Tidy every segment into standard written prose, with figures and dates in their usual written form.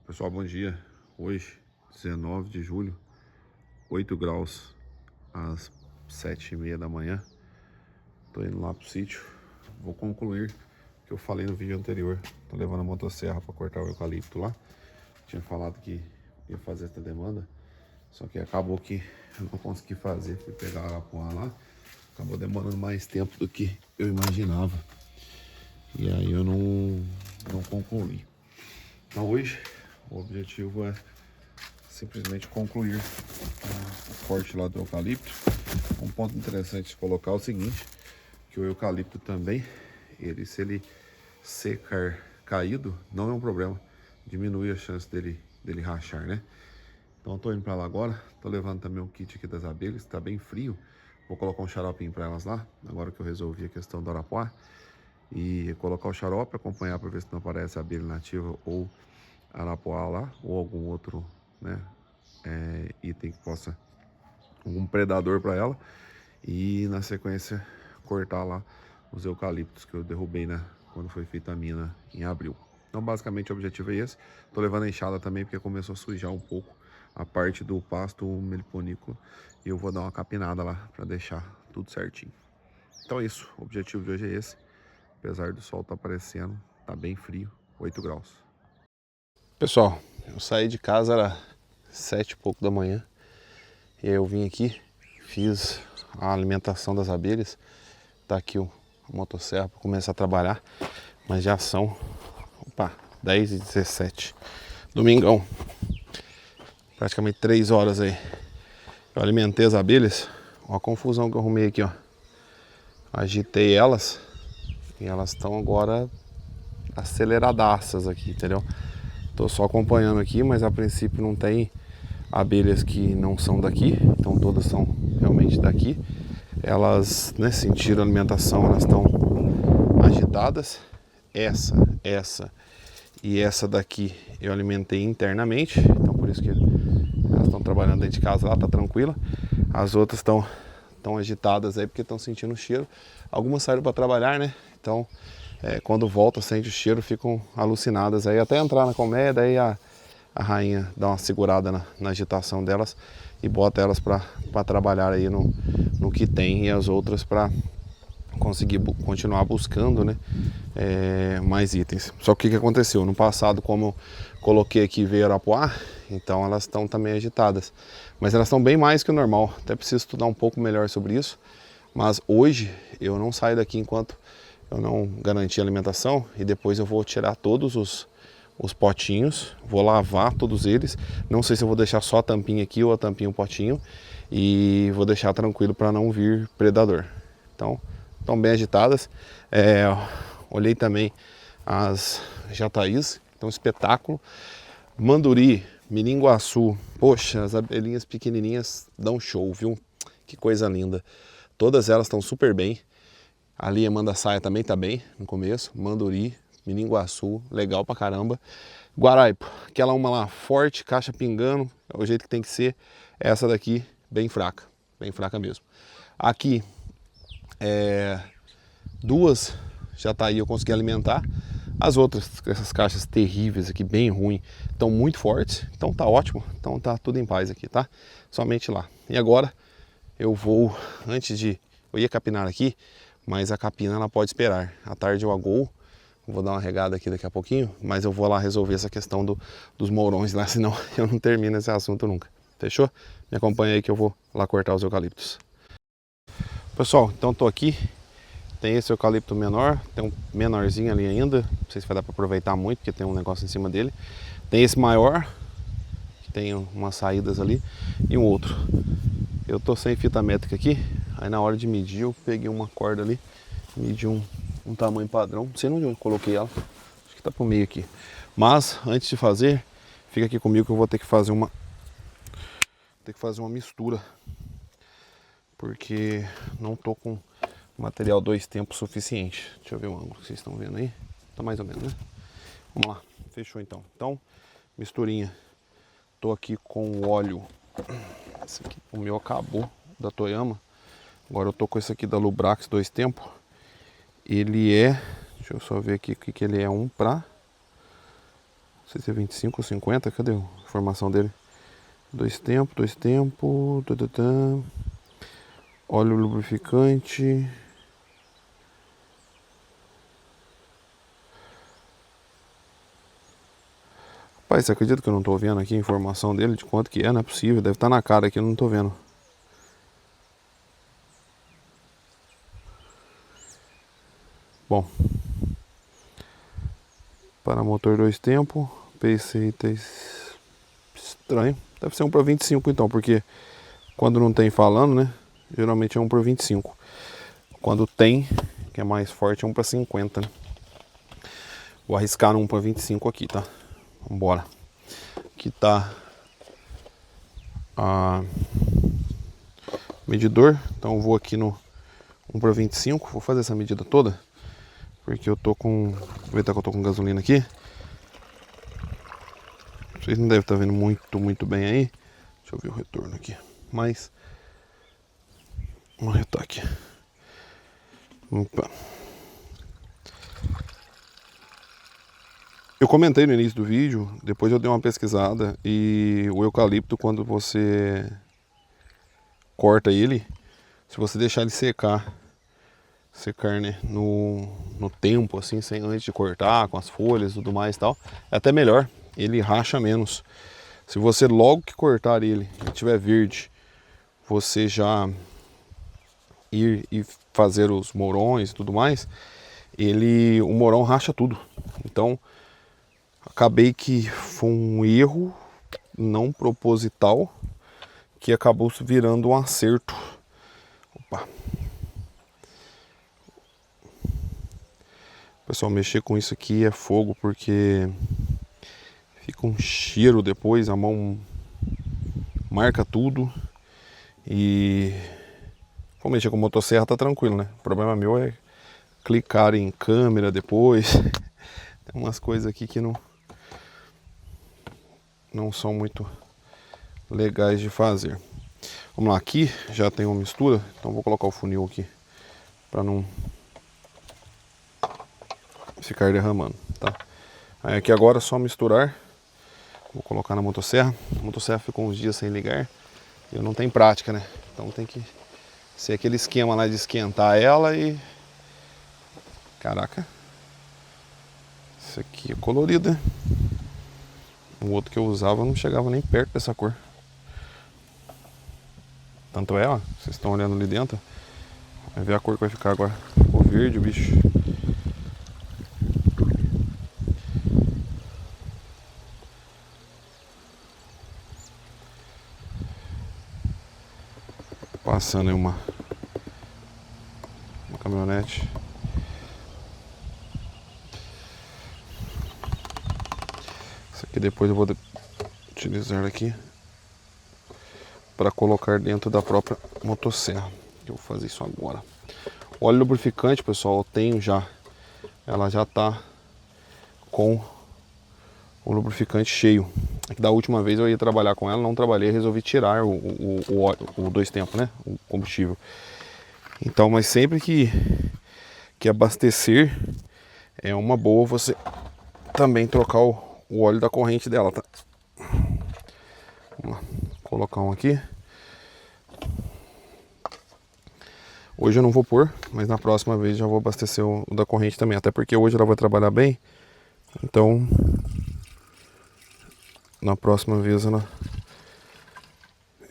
Pessoal, bom dia. Hoje, 19 de julho, 8 graus às 7h30 da manhã. Tô indo lá pro sítio. Vou concluir o que eu falei no vídeo anterior. Tô levando a motosserra para cortar o eucalipto lá. Tinha falado que ia fazer essa demanda, só que acabou que eu não consegui fazer. Fui pegar a arapuá lá. Acabou demorando mais tempo do que eu imaginava. E aí eu não concluí. Então hoje o objetivo é simplesmente concluir o corte lá do eucalipto. Um ponto interessante de colocar é o seguinte, que o eucalipto também, se ele secar caído, não é um problema, diminui a chance dele rachar, né? Então eu tô indo para lá agora, tô levando também o kit aqui das abelhas, tá bem frio. Vou colocar um xaropinho para elas lá, agora que eu resolvi a questão do arapuá. E colocar o xarope, acompanhar para ver se não aparece abelha nativa ou arapuá lá, ou algum outro, né, item que possa, algum predador para ela. E na sequência cortar lá os eucaliptos que eu derrubei, né, quando foi feita a mina em abril. Então basicamente o objetivo é esse. Tô levando a enxada também porque começou a sujar um pouco a parte do pasto meliponícola e eu vou dar uma capinada lá para deixar tudo certinho. Então é isso, o objetivo de hoje é esse. Apesar do sol tá aparecendo, tá bem frio, 8 graus. Pessoal, eu saí de casa, era 7 e pouco da manhã. E aí eu vim aqui, fiz a alimentação das abelhas. Tá aqui a motosserra para começar a trabalhar. Mas já são, 10h17. Domingão. Praticamente 3 horas aí. Eu alimentei as abelhas. Olha a confusão que eu arrumei aqui, ó. Agitei elas. E elas estão agora aceleradaças aqui, entendeu? Tô só acompanhando aqui, mas a princípio não tem abelhas que não são daqui, então todas são realmente daqui. Elas, né, sentiram a alimentação, elas estão agitadas. Essa e essa daqui eu alimentei internamente, então por isso que elas estão trabalhando dentro de casa lá, tá tranquila. As outras estão agitadas aí porque estão sentindo o cheiro. Algumas saíram para trabalhar, né? Então quando volta, sente o cheiro, ficam alucinadas aí até entrar na colmeia. Daí a rainha dá uma segurada na agitação delas e bota elas para trabalhar aí no que tem, e as outras para conseguir continuar buscando, né, mais itens. Só que o que aconteceu? No passado, como eu coloquei aqui, veio arapuá, então elas estão também agitadas. Mas elas estão bem mais que o normal. Até preciso estudar um pouco melhor sobre isso. Mas hoje eu não saio daqui enquanto eu não garantir a alimentação, e depois eu vou tirar todos os potinhos, vou lavar todos eles. Não sei se eu vou deixar só a tampinha aqui ou a tampinha o potinho, e vou deixar tranquilo para não vir predador. Então, estão bem agitadas. Olhei também as jataís, então espetáculo. Manduri, miringuaçu, poxa, as abelhinhas pequenininhas dão show, viu? Que coisa linda. Todas elas estão super bem. Ali a mandaçaia também tá bem no começo. Manduri, miringuaçu, legal pra caramba. Guaraipo, aquela uma lá forte, caixa pingando, é o jeito que tem que ser. Essa daqui bem fraca mesmo. Aqui duas já tá aí, eu consegui alimentar. As outras, essas caixas terríveis aqui, bem ruim, estão muito fortes, então tá ótimo. Então tá tudo em paz aqui, tá? Somente lá. E agora eu vou, eu ia capinar aqui, mas a capina ela pode esperar. À tarde eu agoo, vou dar uma regada aqui daqui a pouquinho, mas eu vou lá resolver essa questão dos mourões lá, senão eu não termino esse assunto nunca. Fechou? Me acompanha aí que eu vou lá cortar os eucaliptos. Pessoal, então tô aqui. Tem esse eucalipto menor, tem um menorzinho ali ainda, não sei se vai dar para aproveitar muito, porque tem um negócio em cima dele. Tem esse maior, que tem umas saídas ali, e um outro. Eu tô sem fita métrica aqui, aí na hora de medir eu peguei uma corda ali, medi um tamanho padrão, não sei onde eu coloquei ela, acho que tá pro meio aqui. Mas antes de fazer, fica aqui comigo que eu vou ter que fazer uma mistura, porque não tô com material 2 tempos suficiente. Deixa eu ver o ângulo que vocês estão vendo aí. Tá mais ou menos, né? Vamos lá, fechou então. Então, misturinha. Tô aqui com o óleo. Esse aqui, o meu acabou, da Toyama. Agora eu tô com esse aqui da Lubrax 2 tempos. Ele é, deixa eu só ver aqui o que ele é, 1 para sei se é 25 ou 50, cadê a informação dele? 2 tempos, óleo lubrificante. Rapaz, você acredita que eu não tô vendo aqui a informação dele de quanto que é? Não é possível, deve estar na cara aqui, eu não tô vendo. Bom, para motor 2 tempos, PC estranho, deve ser um para 25 então, porque quando não tem falando, né, geralmente é um por 25. Quando tem, que é mais forte, é um para 50, né? Vou arriscar no 1 para 25 aqui, tá? Vambora. Aqui tá a medidor, então eu vou aqui no 1 para 25, vou fazer essa medida toda, porque eu tô com, aproveitar que eu tô com gasolina aqui. Vocês não devem estar vendo muito bem aí. Deixa eu ver o retorno aqui. Mas vamos retar aqui. Opa. Eu comentei no início do vídeo, depois eu dei uma pesquisada, e o eucalipto, quando você corta ele, se você deixar ele secar, né, no tempo, assim, sem antes de cortar, com as folhas e tudo mais e tal, é até melhor, ele racha menos. Se você logo que cortar ele e tiver verde, você já ir e fazer os morões e tudo mais, o morão racha tudo. Então, acabei que foi um erro não proposital que acabou virando um acerto. Opa. Pessoal, mexer com isso aqui é fogo, porque fica um cheiro depois, a mão marca tudo. E vou mexer com motosserra, tá tranquilo, né? O problema meu é clicar em câmera depois. Tem umas coisas aqui que não são muito legais de fazer. Vamos lá, aqui já tem uma mistura, então vou colocar o funil aqui para não ficar derramando, tá? Aí aqui agora é só misturar. Vou colocar na motosserra. A motosserra ficou uns dias sem ligar e eu não tenho prática, né? Então tem que ser aquele esquema lá de esquentar ela e... Caraca! Isso aqui é colorido, né? O outro que eu usava não chegava nem perto dessa cor. Tanto é, ó, vocês estão olhando ali dentro, vai ver a cor que vai ficar agora. Ficou verde o bicho. Passando aí uma caminhonete. Isso aqui depois eu vou utilizar aqui para colocar dentro da própria motosserra. Eu vou fazer isso agora. O óleo lubrificante, pessoal, eu tenho já. Ela já tá com o lubrificante cheio. É que da última vez eu ia trabalhar com ela, não trabalhei, resolvi tirar o 2 tempos, né? O combustível. Então, mas sempre que abastecer, é uma boa você também trocar o óleo da corrente dela, tá? Vamos lá, colocar um aqui. Hoje eu não vou pôr, mas na próxima vez já vou abastecer o da corrente também, até porque hoje ela vai trabalhar bem. Então, na próxima vez ela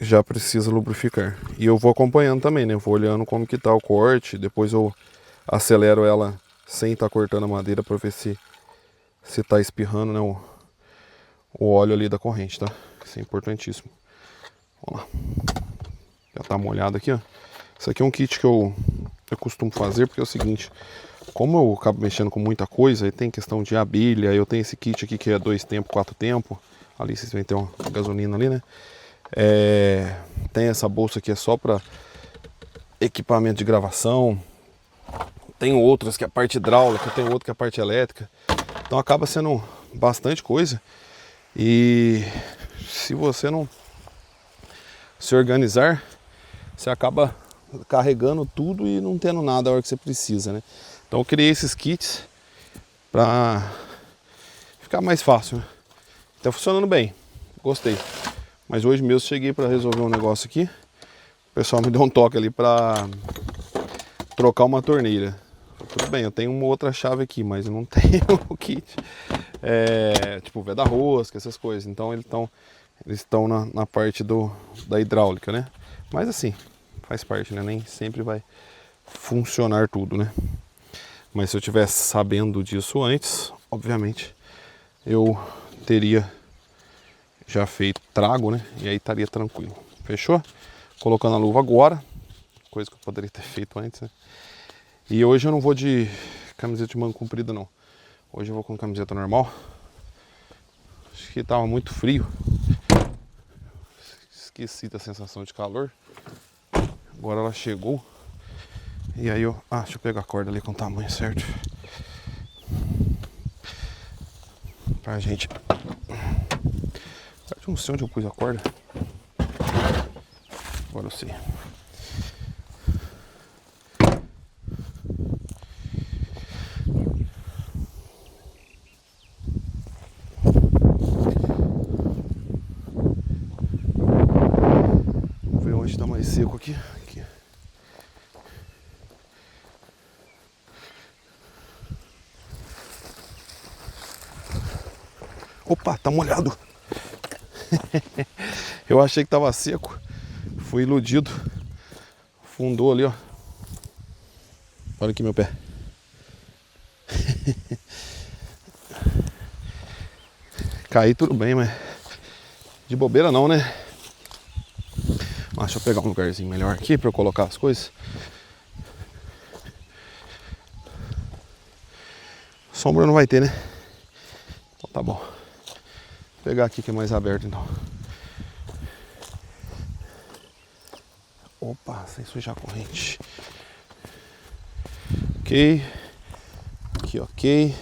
já precisa lubrificar. E eu vou acompanhando também, né? Vou olhando como que tá o corte, depois eu acelero ela sem estar cortando a madeira para ver se tá espirrando, né, o óleo ali da corrente, tá? Isso é importantíssimo. Vamos lá. Já tá molhado aqui, ó. Isso aqui é um kit que eu costumo fazer, porque é o seguinte, como eu acabo mexendo com muita coisa, aí tem questão de abelha, eu tenho esse kit aqui que é 2 tempos, 4 tempos, ali vocês vão ter uma gasolina ali, né? Tem essa bolsa que é só para equipamento de gravação, tem outras que é a parte hidráulica, tem outra que é a parte elétrica, então acaba sendo bastante coisa, e se você não se organizar, você acaba carregando tudo e não tendo nada a hora que você precisa, né? Então eu criei esses kits para ficar mais fácil, né? Tá funcionando bem, gostei. Mas hoje mesmo cheguei para resolver um negócio aqui. O pessoal me deu um toque ali para trocar uma torneira. Tudo bem, eu tenho uma outra chave aqui, mas eu não tenho o kit. Tipo, veda-rosca, essas coisas. Então eles estão na parte da hidráulica, né? Mas assim, faz parte, né? Nem sempre vai funcionar tudo, né? Mas se eu tivesse sabendo disso antes, obviamente, eu teria já feito trago, né? E aí estaria tranquilo. Fechou? Colocando a luva agora, coisa que eu poderia ter feito antes, né? E hoje eu não vou de camiseta de manga comprida, não. Hoje eu vou com camiseta normal. Acho que tava muito frio. Esqueci da sensação de calor. Agora ela chegou. E aí eu... Ah, deixa eu pegar a corda ali com o tamanho certo. Pra gente... Eu não sei onde eu pus a corda. Agora eu sei. Vamos ver onde tá mais seco aqui. Aqui. Opa, tá molhado. Eu achei que tava seco. Fui iludido. Fundou ali, ó. Olha aqui meu pé. Caí tudo bem, mas de bobeira não, né? Mas deixa eu pegar um lugarzinho melhor aqui pra eu colocar as coisas. Sombra não vai ter, né? Então tá bom. Vou pegar aqui que é mais aberto então. Opa, sem sujar a corrente. Ok. Aqui ok.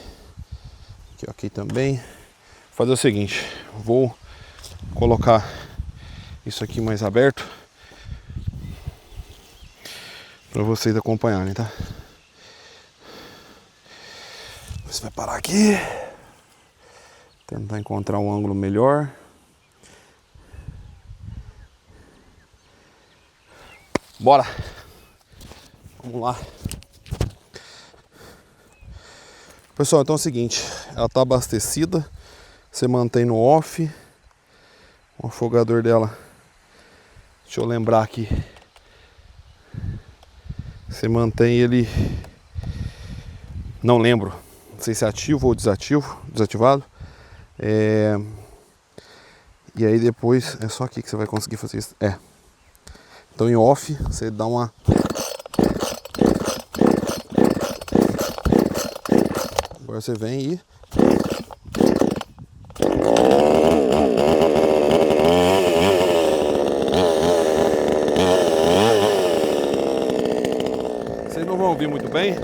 Aqui ok também. Vou fazer o seguinte. Vou colocar isso aqui mais aberto para vocês acompanharem, tá? Você vai parar aqui. Tentar encontrar um ângulo melhor. Bora! Vamos lá. Pessoal, então é o seguinte. Ela tá abastecida. Você mantém no off. O afogador dela. Deixa eu lembrar aqui. Você mantém ele... Não lembro. Não sei se é ativo ou desativado. E aí depois é só aqui que você vai conseguir fazer isso. Então em off você dá uma... Agora você vem e... Vocês não vão ouvir muito bem,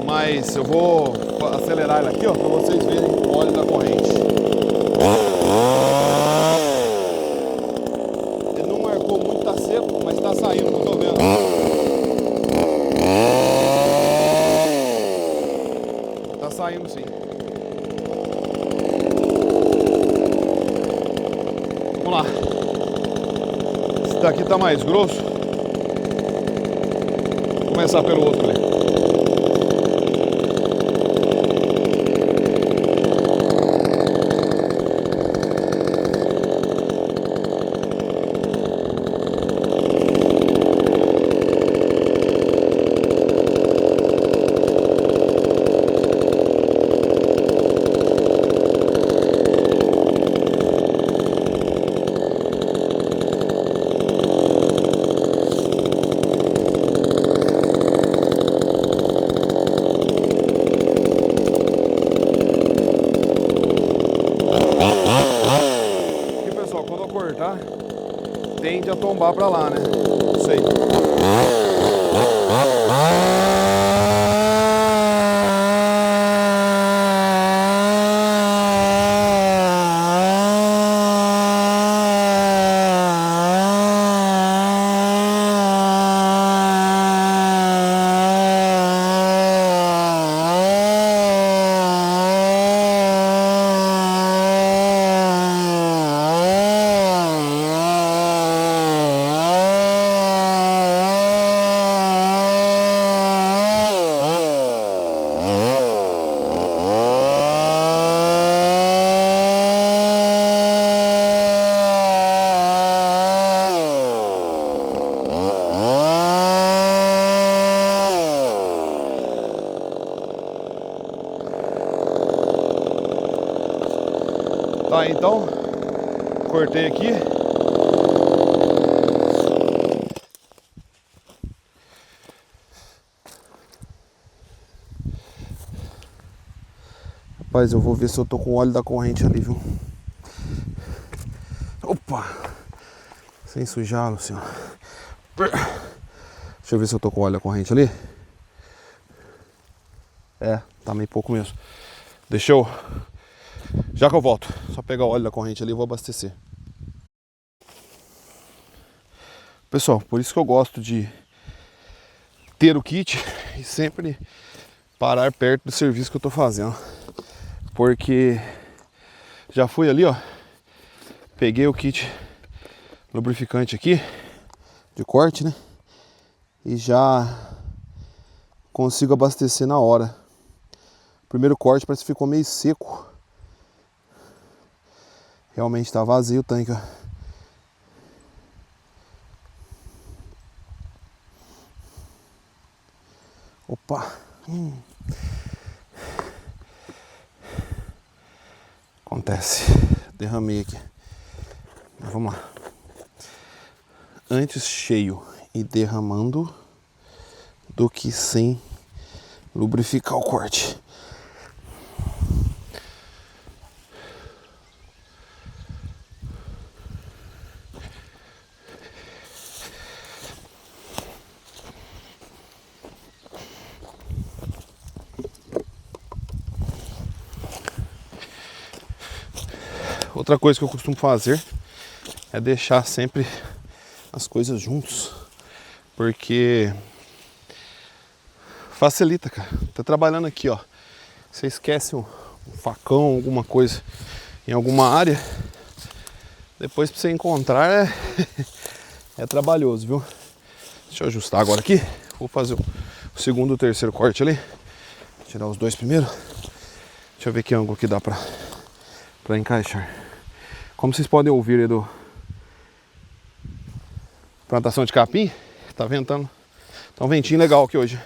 mas eu vou acelerar ele aqui, ó, para vocês verem o óleo da corrente. Ele não marcou muito, tá seco, mas tá saindo, não tô vendo. Tá saindo sim. Vamos lá. Esse daqui tá mais grosso. Vou começar pelo outro ali. Tende a tombar pra lá, né? Não sei. Tá, então, cortei aqui. Rapaz, eu vou ver se eu tô com o óleo da corrente ali, viu? Opa! Sem sujar, Luciano. Deixa eu ver se eu tô com o óleo da corrente ali. É, tá meio pouco mesmo. Deixa eu... Já que eu volto, só pegar o óleo da corrente ali e vou abastecer. Pessoal, por isso que eu gosto de ter o kit e sempre parar perto do serviço que eu tô fazendo. Porque já fui ali, ó, peguei o kit lubrificante aqui, de corte, né? E já consigo abastecer na hora. O primeiro corte parece que ficou meio seco. Realmente tá vazio o tanque, ó. Opa! Acontece. Derramei aqui. Mas vamos lá. Antes cheio e derramando do que sem lubrificar o corte. Outra coisa que eu costumo fazer é deixar sempre as coisas juntos, porque facilita, cara. Tá trabalhando aqui, ó. Você esquece um facão, alguma coisa em alguma área, depois pra você encontrar é trabalhoso, viu? Deixa eu ajustar agora aqui. Vou fazer o segundo e o terceiro corte ali. Tirar os dois primeiro. Deixa eu ver que ângulo que dá pra encaixar. Como vocês podem ouvir aí do plantação de capim, tá ventando. Tá um ventinho legal aqui hoje.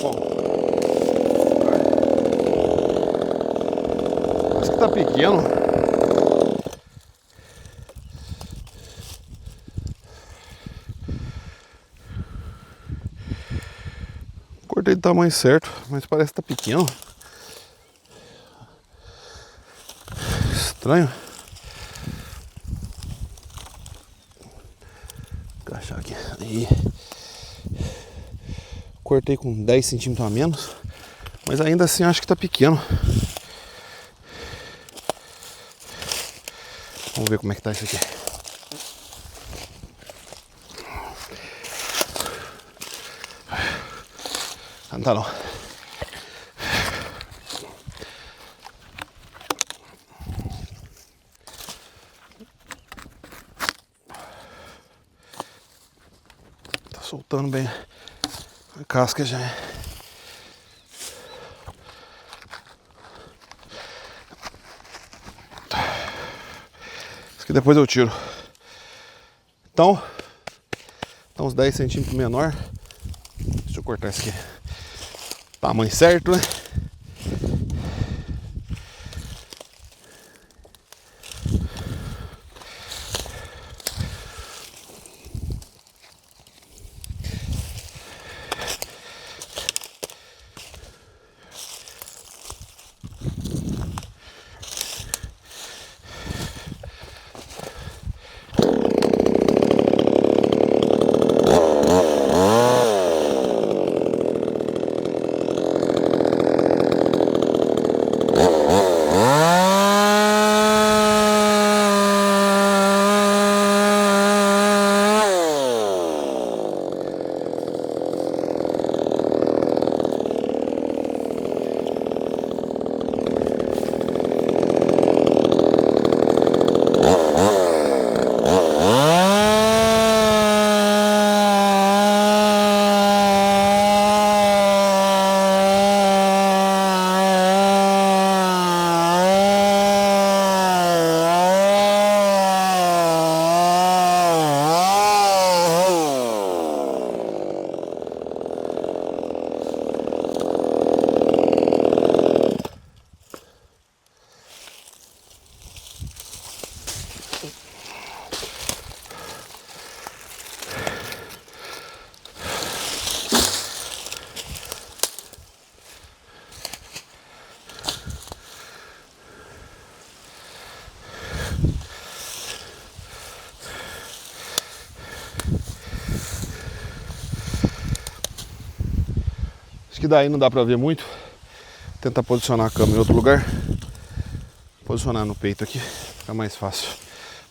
Bom, acho que tá pequeno. Cortei do tamanho certo, mas parece que tá pequeno. Estranho. Vou encaixar aqui. Aí. Cortei com 10 centímetros a menos, mas ainda assim acho que tá pequeno. Vamos ver como é que tá isso aqui. Não tá não. Tá soltando bem a casca já. Isso aqui depois eu tiro. Então, tá uns 10 centímetros menor. Deixa eu cortar isso aqui. Tamanho certo, né? Acho que daí não dá pra ver muito. Vou tentar posicionar a câmera em outro lugar. Posicionar no peito aqui, fica mais fácil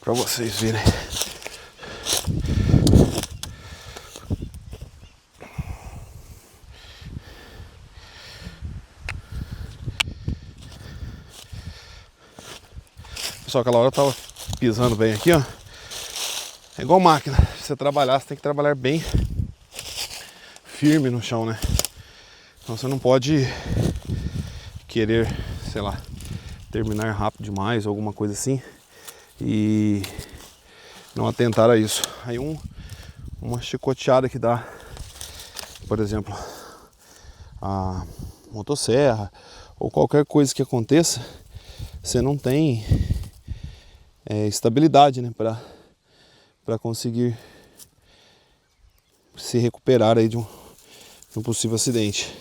pra vocês verem. Pessoal, aquela hora eu tava pisando bem aqui, ó. É igual máquina. Se você trabalhar, você tem que trabalhar bem firme no chão, né? Então você não pode querer, sei lá, terminar rápido demais ou alguma coisa assim e não atentar a isso. Aí uma chicoteada que dá, por exemplo, a motosserra ou qualquer coisa que aconteça, você não tem estabilidade, né, para conseguir se recuperar aí de um possível acidente.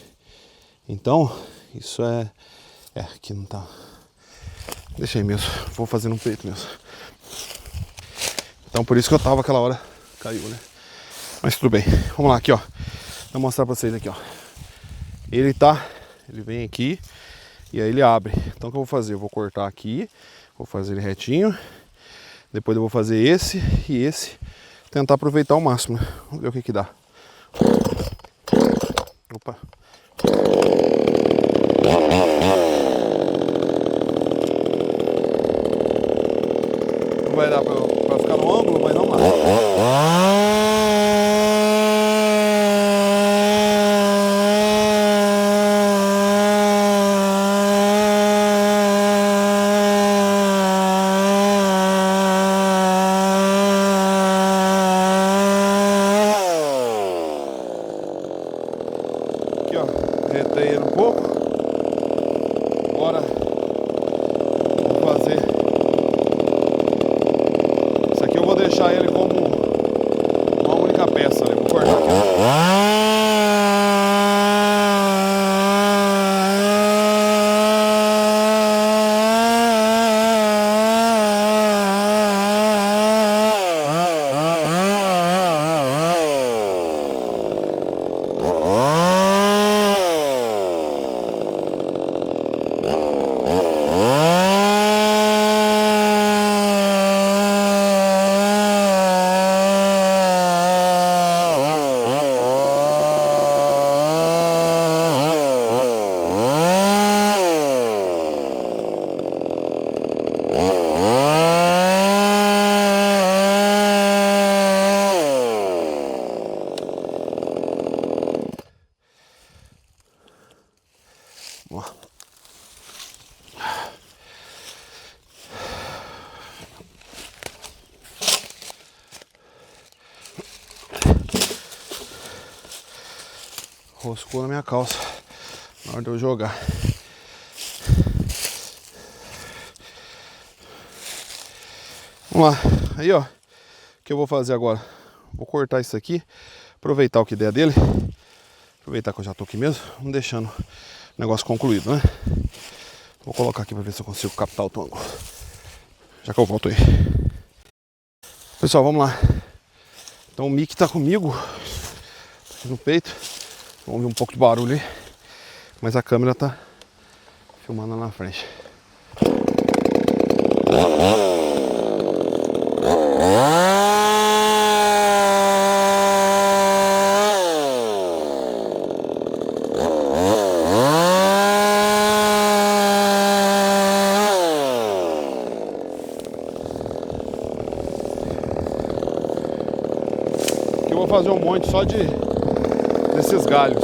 Então, isso aqui não tá. Deixa aí mesmo, vou fazer no peito mesmo. Então, por isso que eu tava aquela hora, caiu, né? Mas tudo bem. Vamos lá, aqui, ó. Vou mostrar pra vocês aqui, ó. Ele vem aqui e aí ele abre. Então, o que eu vou fazer? Eu vou cortar aqui, vou fazer ele retinho. Depois eu vou fazer esse e esse. Tentar aproveitar ao máximo, né? Vamos ver o que dá. Opa. Não vai dar pra ficar no ângulo, mas não dá. Retei ele um pouco. Agora vou fazer. Isso aqui eu vou deixar ele como uma única peça, né? Vou cortar aqui. Roscou na minha calça na hora de eu jogar. Vamos lá. Aí, ó, o que eu vou fazer agora? Vou cortar isso aqui, aproveitar o que der dele. Aproveitar que eu já tô aqui mesmo, vamos deixando o negócio concluído, né? Vou colocar aqui para ver se eu consigo captar o ângulo. Já que eu volto aí. Pessoal, vamos lá. Então o mic tá comigo, tá aqui no peito. Vamos ver um pouco de barulho aí, mas a câmera tá filmando lá na frente. Aqui eu vou fazer um monte só desses galhos.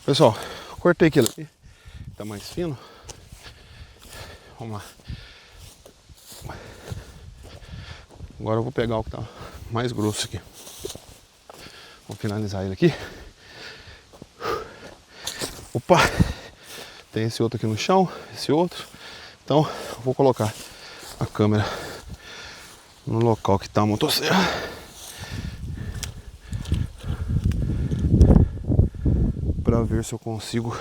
Pessoal, cortei aquilo ali. Tá mais fino. Vamos lá. Agora eu vou pegar o que tá mais grosso aqui. Vou finalizar ele aqui. Opa! Tem esse outro aqui no chão, esse outro. Então, eu vou colocar a câmera no local que tá a motosserra. Para ver se eu consigo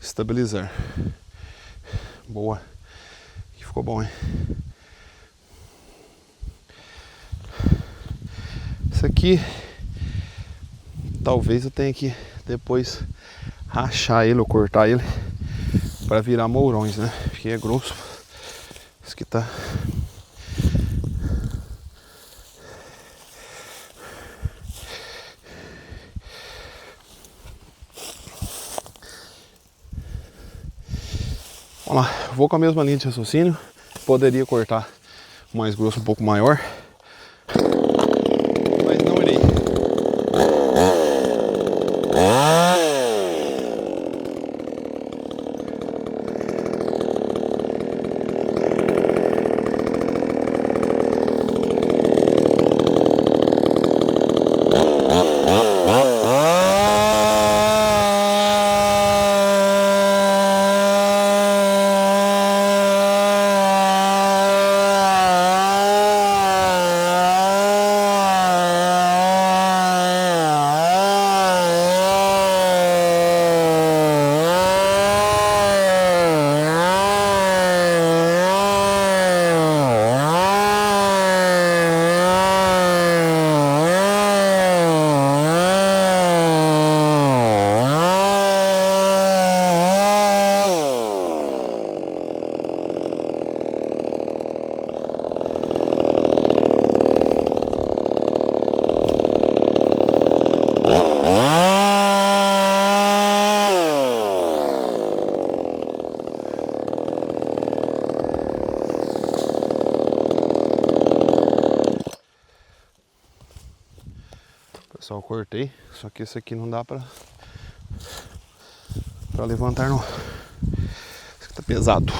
estabilizar. Boa. Que ficou bom, hein? Isso aqui talvez eu tenha que depois rachar ele ou cortar ele para virar mourões, né? Porque é grosso. Isso aqui tá. Vamos lá, vou com a mesma linha de raciocínio. Poderia cortar mais grosso, um pouco maior, mas não irei. Pessoal, cortei, só que esse aqui não dá pra levantar não. Esse aqui tá pesado.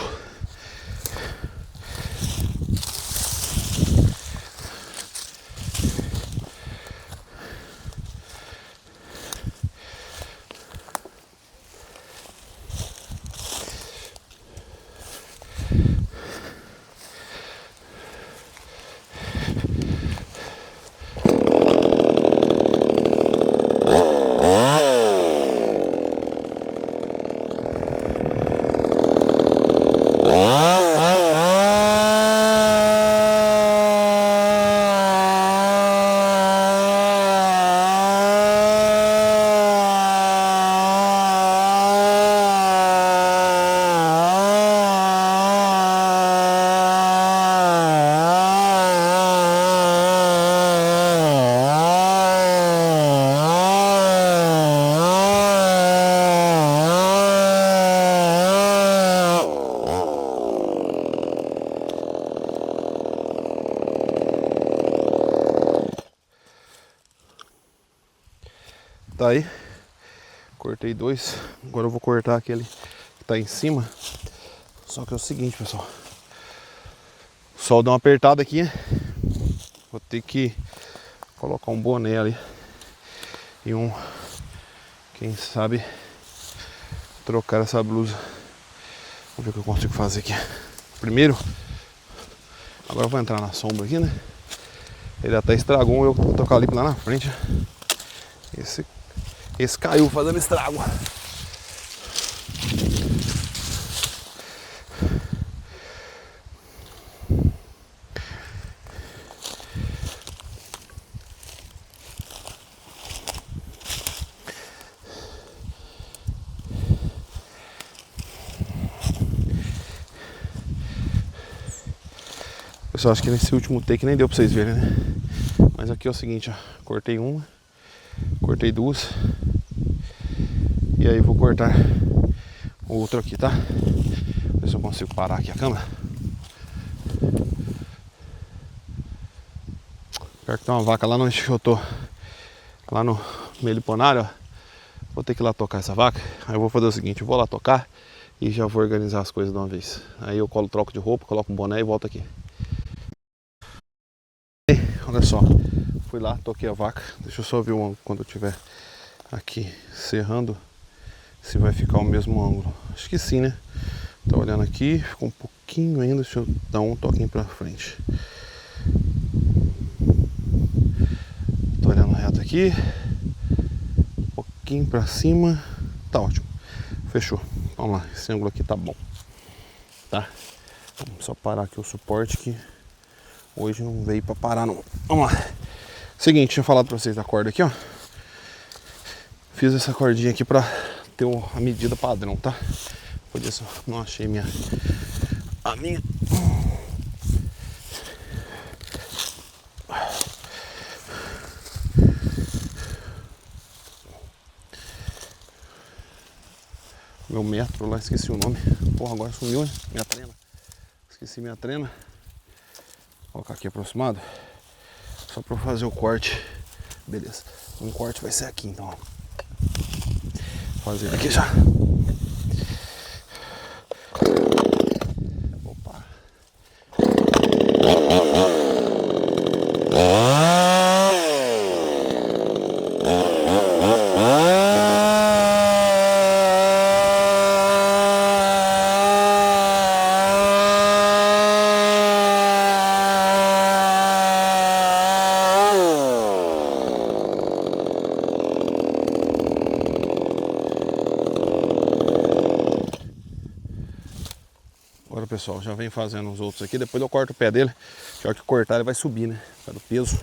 Tá aí, cortei dois, agora eu vou cortar aquele que tá em cima. Só que é o seguinte, pessoal, o sol dá uma apertada aqui, vou ter que colocar um boné ali e quem sabe, trocar essa blusa. Vamos ver o que eu consigo fazer aqui. Primeiro, agora eu vou entrar na sombra aqui, né? Ele até estragou o eucalipto lá na frente. Esse caiu fazendo estrago. Pessoal, acho que nesse último take nem deu pra vocês verem, né? Mas aqui é o seguinte, ó. Cortei uma, cortei duas. E aí vou cortar o outro aqui, tá? Ver se eu consigo parar aqui a câmera. Pior que tem uma vaca lá onde eu tô, lá no meliponário, ó. Vou ter que ir lá tocar essa vaca. Aí eu vou fazer o seguinte, eu vou lá tocar e já vou organizar as coisas de uma vez. Aí eu troco de roupa, coloco um boné e volto aqui. Olha só, fui lá, toquei a vaca. Deixa eu só ver quando eu estiver aqui serrando, se vai ficar o mesmo ângulo. Acho que sim, né? Tá olhando aqui, ficou um pouquinho ainda. Deixa eu dar um toquinho pra frente. Tô olhando reto aqui, um pouquinho pra cima. Tá ótimo, fechou. Vamos lá, esse ângulo aqui tá bom, tá? Vamos só parar aqui o suporte que hoje não veio pra parar não. Vamos lá. Seguinte, tinha falado pra vocês da corda aqui, ó. Fiz essa cordinha aqui pra ter a medida padrão, tá? Por isso não achei a minha. Meu metro lá, esqueci o nome. Porra, agora sumiu, né? Minha trena. Esqueci minha trena. Vou colocar aqui aproximado. Só pra fazer o corte. Beleza. Um corte vai ser aqui então. Fazer aqui já. Opa. Agora pessoal, já vem fazendo os outros aqui, depois eu corto o pé dele. Já que cortar ele vai subir, né? Pelo peso.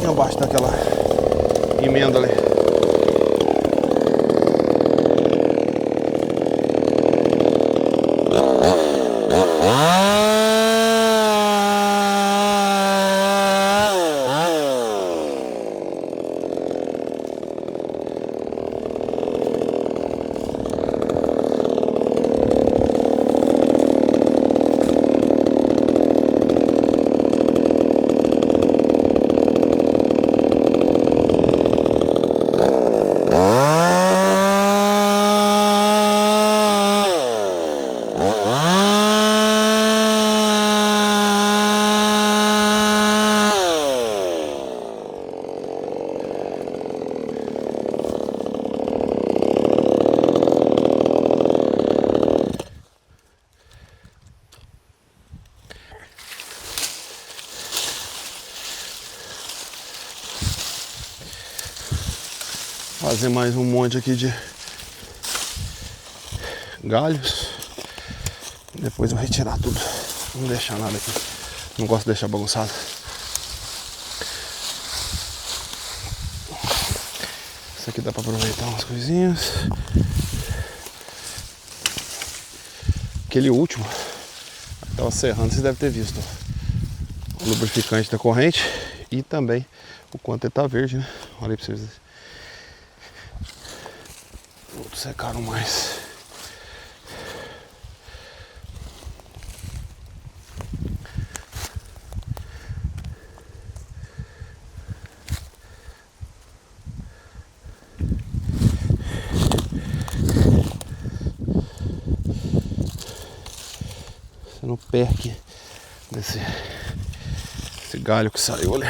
Abaixo daquela emenda ali. Fazer mais um monte aqui de galhos. Depois eu retirar tudo. Não deixar nada aqui. Não gosto de deixar bagunçado. Isso aqui dá pra aproveitar umas coisinhas. Aquele último que tava serrando, vocês devem ter visto. O lubrificante da corrente e também o quanto ele tá verde, né? Olha aí pra vocês. Outros secaram mais. no pé aqui desse galho que saiu ali.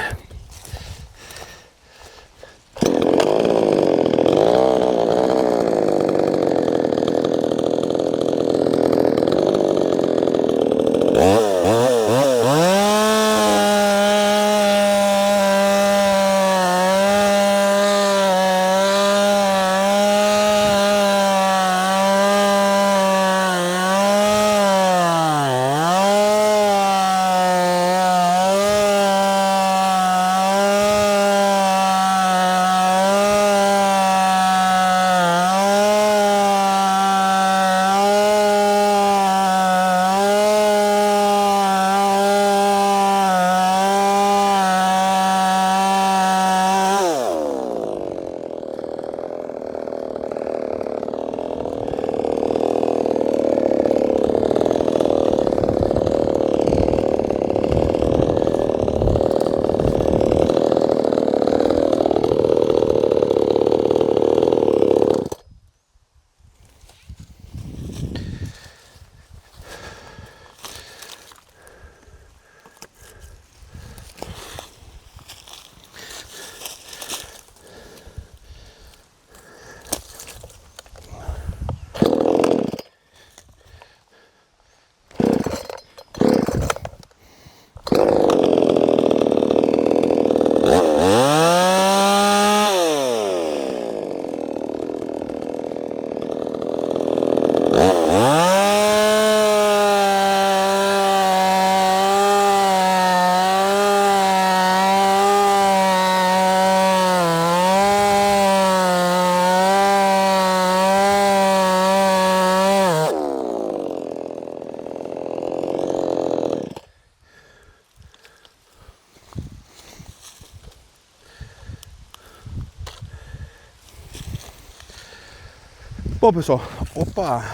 Bom, pessoal, opa,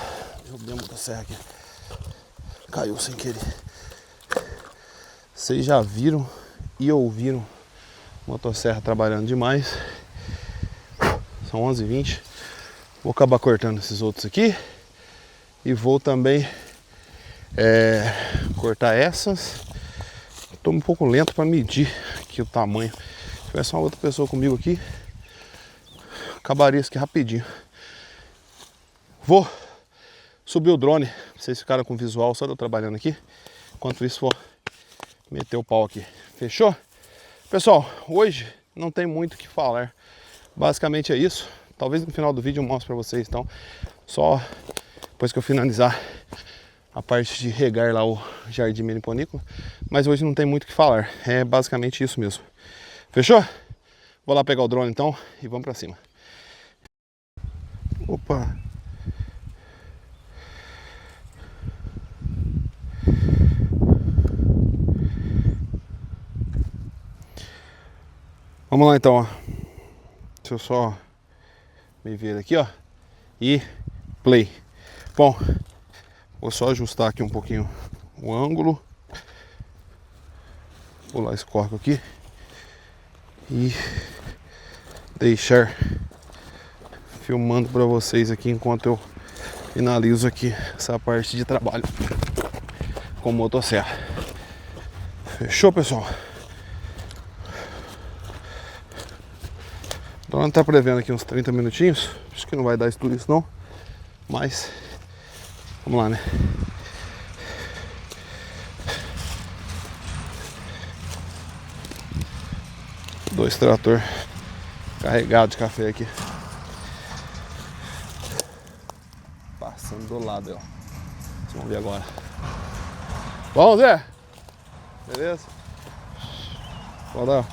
derrubei a motosserra aqui, caiu sem querer. Vocês já viram e ouviram motosserra trabalhando demais. São 11h20. Vou acabar cortando esses outros aqui e vou também cortar essas. Estou um pouco lento para medir aqui o tamanho. Se tivesse uma outra pessoa comigo aqui, acabaria isso aqui rapidinho. Vou subir o drone, pra vocês ficarem com visual só de eu trabalhando aqui. Enquanto isso, vou meter o pau aqui. Fechou? Pessoal, hoje não tem muito o que falar. Basicamente é isso. Talvez no final do vídeo eu mostre pra vocês, então. Só depois que eu finalizar a parte de regar lá o jardim meliponícola. Mas hoje não tem muito o que falar. É basicamente isso mesmo. Fechou? Vou lá pegar o drone então e vamos pra cima. Opa! Vamos lá então, ó. Deixa eu só me ver aqui, ó. E play. Bom, vou só ajustar aqui um pouquinho o ângulo. Vou lá esse corpo aqui. E deixar filmando para vocês aqui enquanto eu finalizo aqui essa parte de trabalho com motosserra. Fechou, pessoal? O drone tá prevendo aqui uns 30 minutinhos. Acho que não vai dar isso tudo isso não. Mas vamos lá, né? Dois trator carregados de café aqui. Passando do lado, ó. Vamos ver agora. Bom, Zé? Beleza? Bora.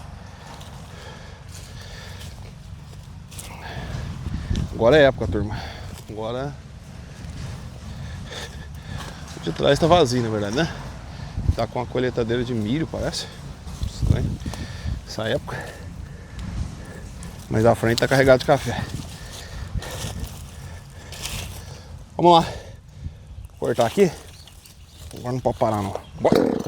Agora é época, turma. Agora o de trás tá vazio, na verdade, né? Tá com a colheitadeira de milho, parece. Estranho. Essa época. Mas a frente tá carregado de café. Vamos lá. Vou cortar aqui. Agora não pode parar não. Bora.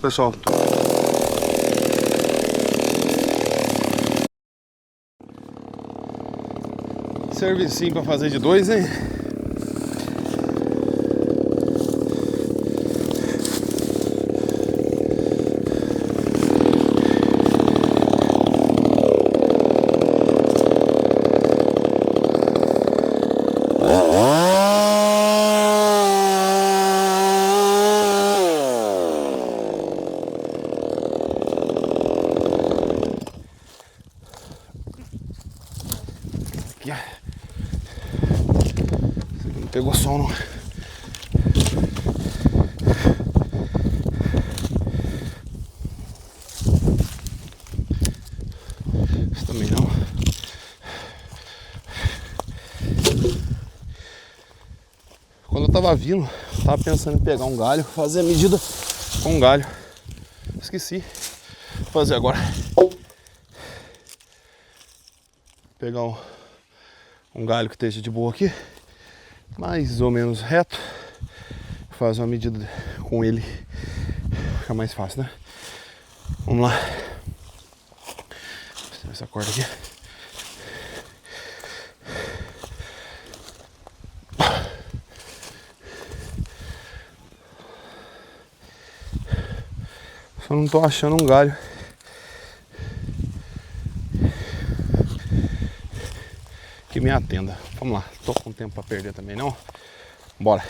Pessoal, servicinho pra fazer de dois, hein? Não pegou som, não. Isso também não. Quando eu tava vindo, tava pensando em pegar um galho, fazer a medida com um galho. Esqueci. Vou fazer agora. Pegar um galho que esteja de boa aqui, mais ou menos reto, fazer uma medida com ele, fica mais fácil, né? Vamos lá. Vou tirar essa corda aqui. Só não tô achando um galho que me atenda. Vamos lá, tô com tempo pra perder também não. Bora.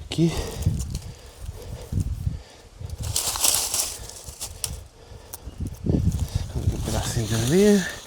Aqui. Um pedacinho de ali.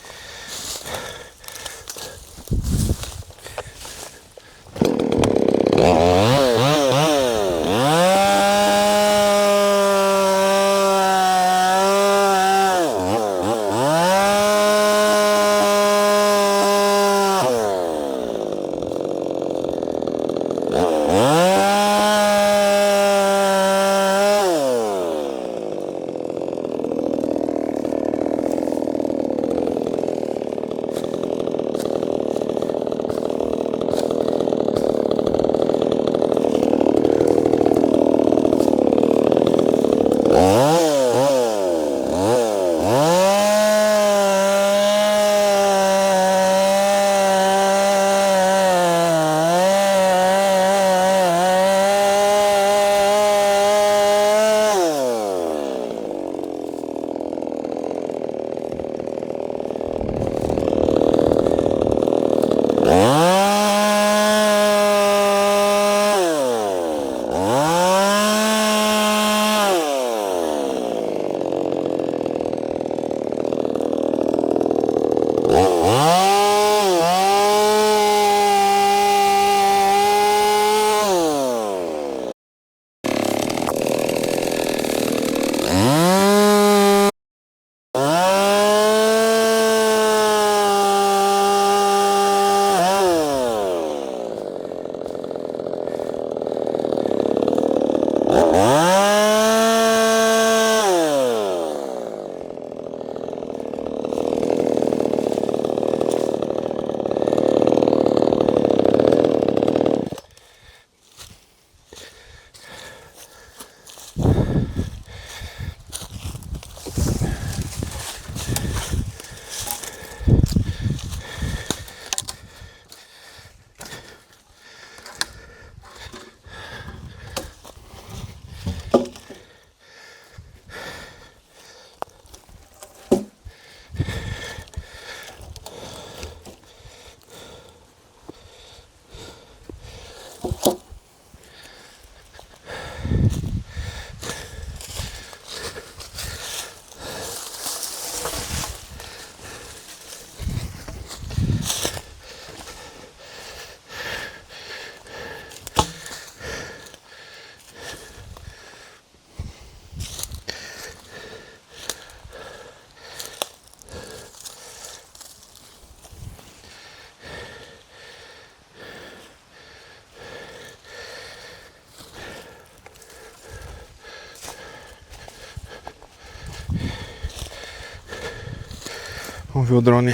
Vamos ver o drone.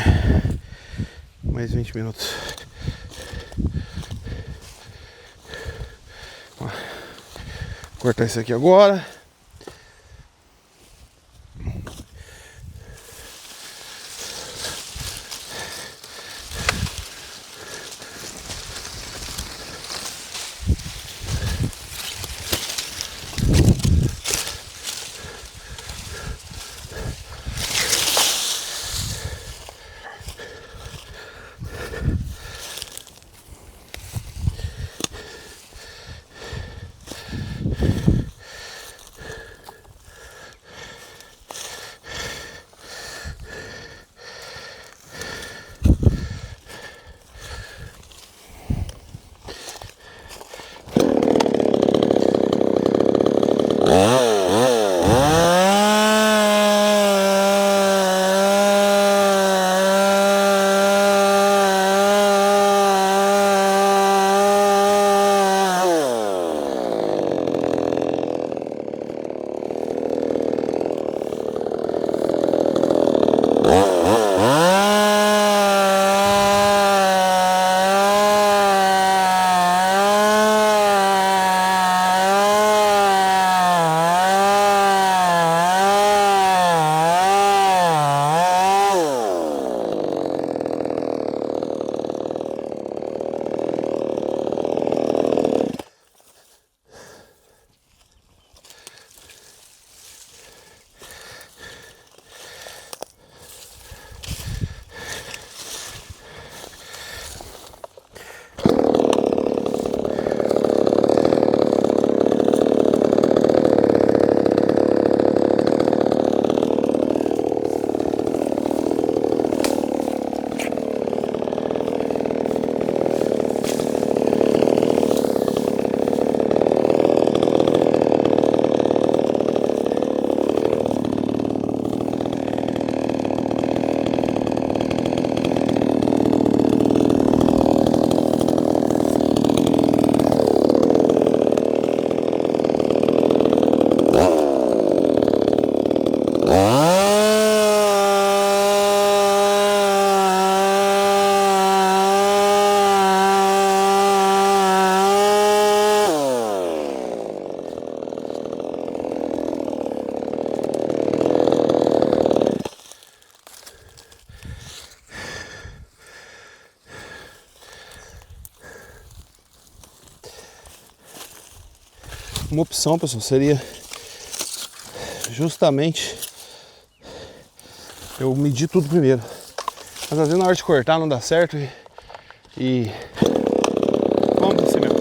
Mais 20 minutos. Vou cortar isso aqui agora. Uma opção, pessoal, seria justamente eu medir tudo primeiro. Mas às vezes na hora de cortar não dá certo e vamos assim mesmo.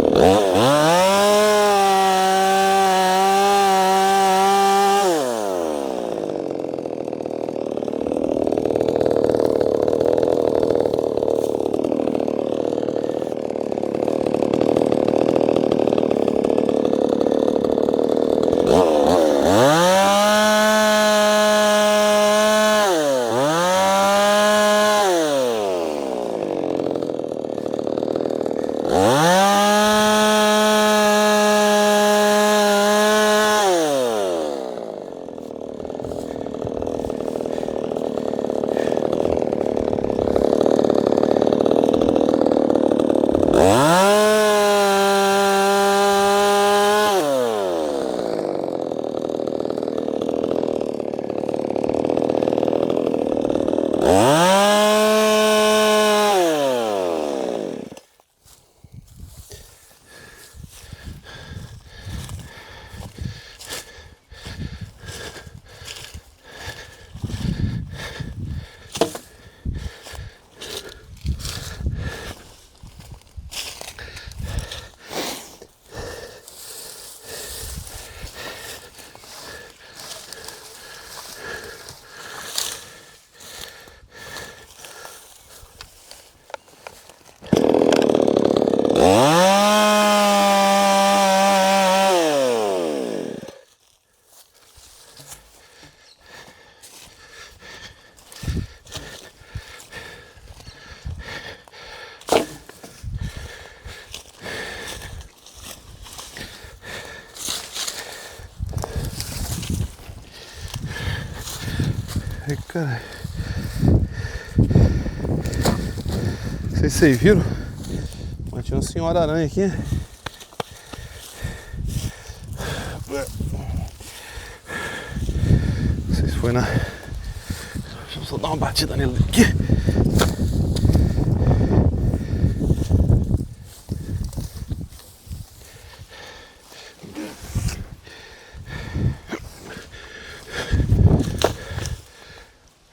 Ai, caralho. sei se vocês viram, mas tinha uma senhora aranha aqui. Não sei se foi na... Deixa eu só dar uma batida nele aqui.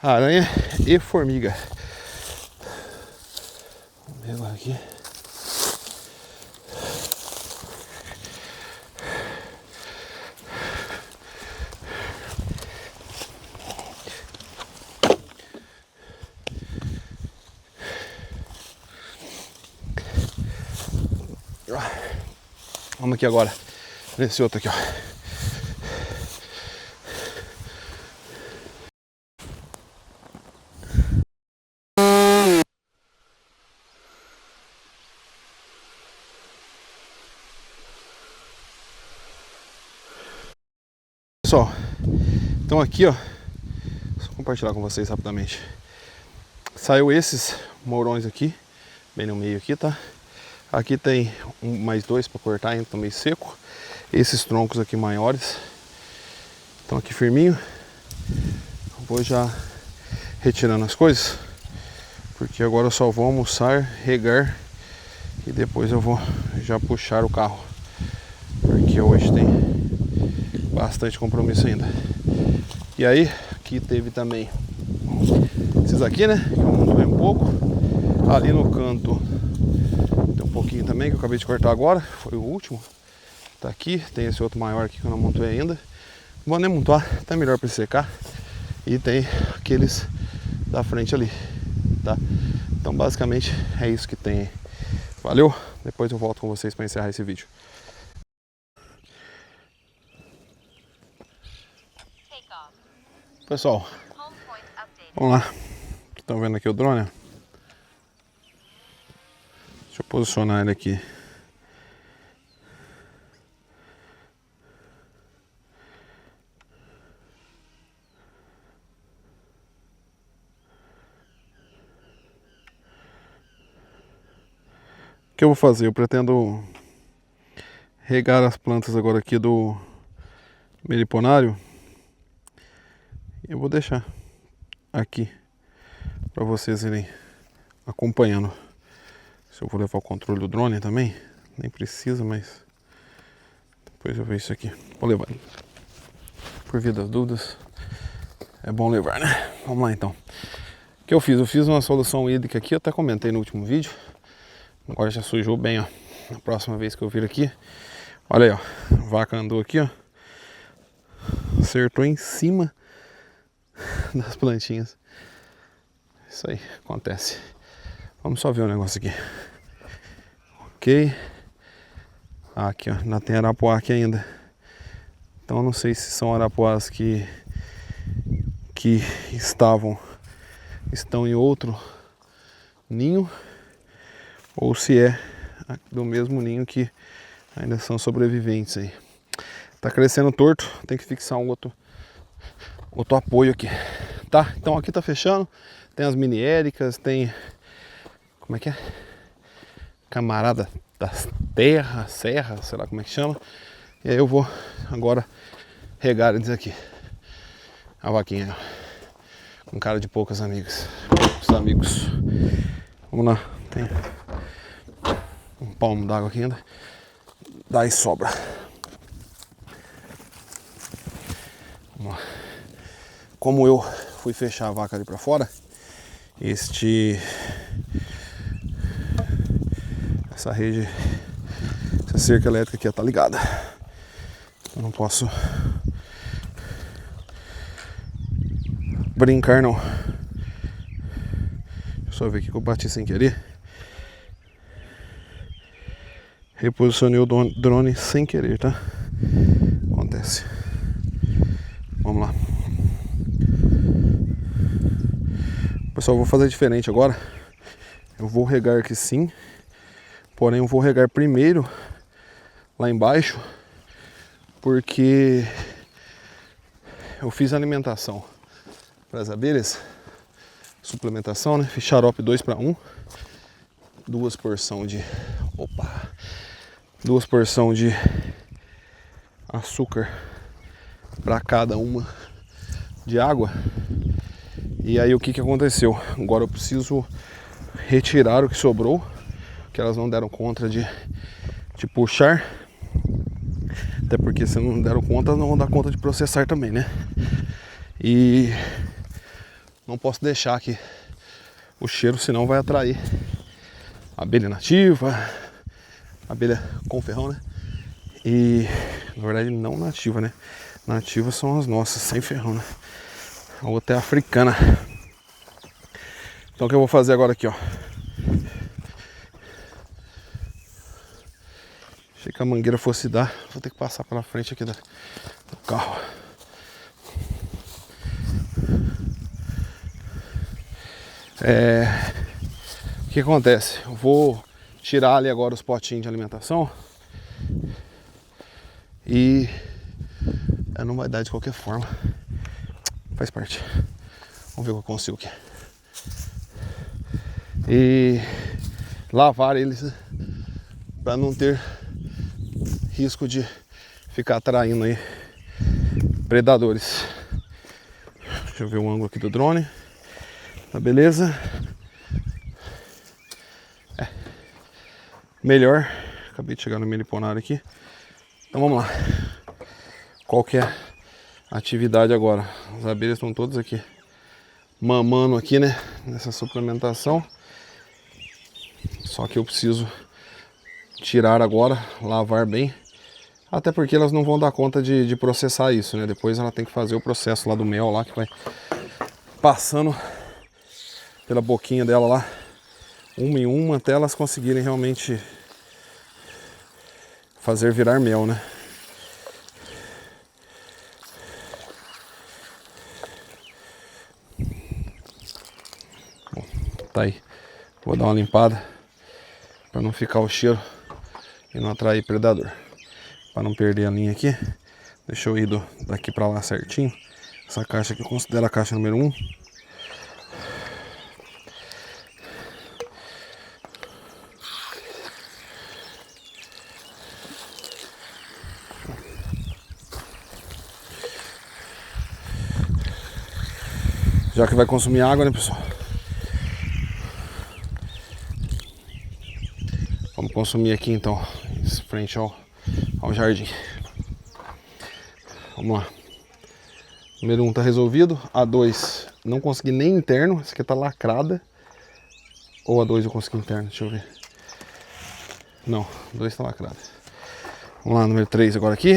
Aranha e formiga. Vamos ver agora aqui. Vamos aqui agora, nesse outro aqui, ó. Pessoal, então aqui, ó, só compartilhar com vocês rapidamente. Saiu esses mourões aqui, bem no meio aqui, tá? Aqui tem mais dois para cortar, ainda tá meio seco. Esses troncos aqui maiores estão aqui firminho. Vou já retirando as coisas, porque agora eu só vou almoçar, regar e depois eu vou já puxar o carro, porque hoje tem bastante compromisso ainda. E aí, aqui teve também esses aqui, né, que eu amontoei um pouco. Ali no canto tem um pouquinho também que eu acabei de cortar agora, foi o último. Tá aqui, tem esse outro maior aqui que eu não amontoei ainda. Não vou nem amontoar, tá melhor para secar. E tem aqueles da frente ali, tá? Então basicamente é isso que tem. Valeu? Depois eu volto com vocês para encerrar esse vídeo. Pessoal, vamos lá. Estão vendo aqui o drone? Deixa eu posicionar ele aqui. O que eu vou fazer? Eu pretendo regar as plantas agora aqui do meliponário. Eu vou deixar aqui para vocês irem acompanhando. Se eu vou levar o controle do drone também, nem precisa, mas depois eu vejo isso aqui. Vou levar. Por via das dúvidas, é bom levar, né? Vamos lá então. O que eu fiz? Eu fiz uma solução hídrica aqui, eu até comentei no último vídeo. Agora já sujou bem, ó. Na próxima vez que eu vir aqui, olha aí, ó. A vaca andou aqui, ó. Acertou em cima das plantinhas. Isso aí, acontece. Vamos só ver o negócio aqui. Ok. Aqui, ó. Ainda tem arapuá aqui ainda. Então eu não sei se são arapuás que estão em outro ninho, ou se é do mesmo ninho que ainda são sobreviventes aí. Tá crescendo torto, tem que fixar um outro apoio aqui, tá? Então aqui tá fechando, tem as mini éricas, tem, como é que é? Camarada das terras, serra, sei lá como é que chama. E aí eu vou agora regar eles aqui. A vaquinha, com cara de poucos amigos. Vamos lá, tem um palmo d'água aqui ainda. Daí sobra. Vamos lá. Como eu fui fechar a vaca ali pra fora, essa rede, essa cerca elétrica aqui tá ligada. Eu não posso brincar não. Deixa eu só ver aqui que eu bati sem querer. Reposicionei o drone sem querer, tá? Acontece. Vamos lá. Pessoal, eu vou fazer diferente agora. Eu vou regar aqui sim. Porém, eu vou regar primeiro lá embaixo, porque eu fiz alimentação para as abelhas, suplementação, né? Fiz xarope 2 para 1. duas porções de duas porções de açúcar para cada uma de água. E aí o que aconteceu? Agora eu preciso retirar o que sobrou, que elas não deram conta de puxar. Até porque se não deram conta, não vão dar conta de processar também, né? E não posso deixar aqui o cheiro, senão vai atrair abelha nativa, abelha com ferrão, né? E na verdade não nativa, né? Nativas são as nossas, sem ferrão, né? A outra é africana. Então o que eu vou fazer agora aqui, ó. Achei que a mangueira fosse dar. Vou ter que passar pela frente aqui do carro. O que acontece? Eu vou tirar ali agora os potinhos de alimentação. E não vai dar de qualquer forma. Faz parte. Vamos ver o que eu consigo aqui. E lavar eles, né? Para não ter risco de ficar atraindo aí predadores. Deixa eu ver o ângulo aqui do drone. Tá beleza? Melhor. Acabei de chegar no meliponário aqui. Então vamos lá. Qual que é a atividade agora? As abelhas estão todas aqui mamando aqui, né? Nessa suplementação. Só que eu preciso tirar agora, lavar bem. Até porque elas não vão dar conta de processar isso, né? Depois ela tem que fazer o processo lá do mel lá, que vai passando pela boquinha dela lá, uma em uma, até elas conseguirem realmente fazer virar mel, né? Bom, tá aí. Vou dar uma limpada para não ficar o cheiro e não atrair predador. Para não perder a linha aqui, deixa eu ir daqui para lá certinho. Essa caixa aqui eu considero a caixa número 1. Já que vai consumir água, né, pessoal? Vamos consumir aqui então, em frente ao jardim. Vamos lá. Número 1 tá resolvido. A 2 não consegui nem interno. Essa aqui tá lacrada. Ou a 2 eu consegui interno, deixa eu ver. Não, a 2 tá lacrada. Vamos lá, número 3 agora aqui.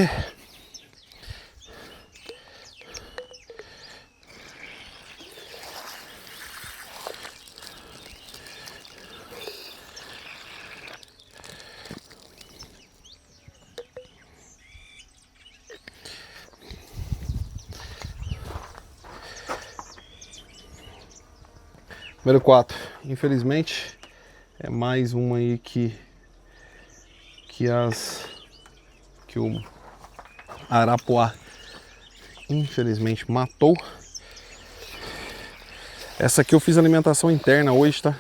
Número 4, infelizmente é mais uma aí que o arapuá infelizmente matou. Essa aqui eu fiz alimentação interna hoje, tá?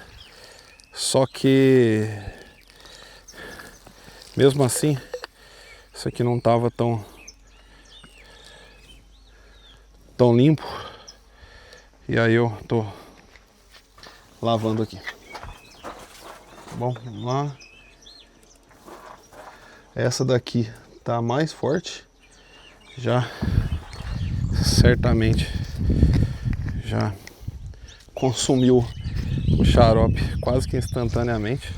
Só que mesmo assim, isso aqui não tava tão limpo. E aí eu tô lavando aqui. Bom, vamos lá. Essa daqui tá mais forte. Já certamente já consumiu o xarope quase que instantaneamente.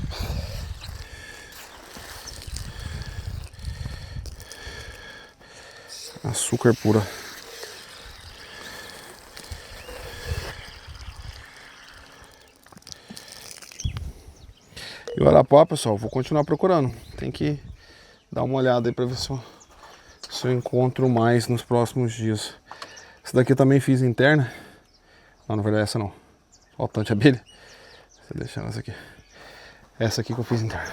Açúcar pura. E o arapuá, pessoal, vou continuar procurando. Tem que dar uma olhada aí pra ver se eu encontro mais nos próximos dias. Essa daqui eu também fiz interna. Não, na verdade essa não. Olha o tanto de abelha. Vou deixar essa aqui. Essa aqui que eu fiz interna.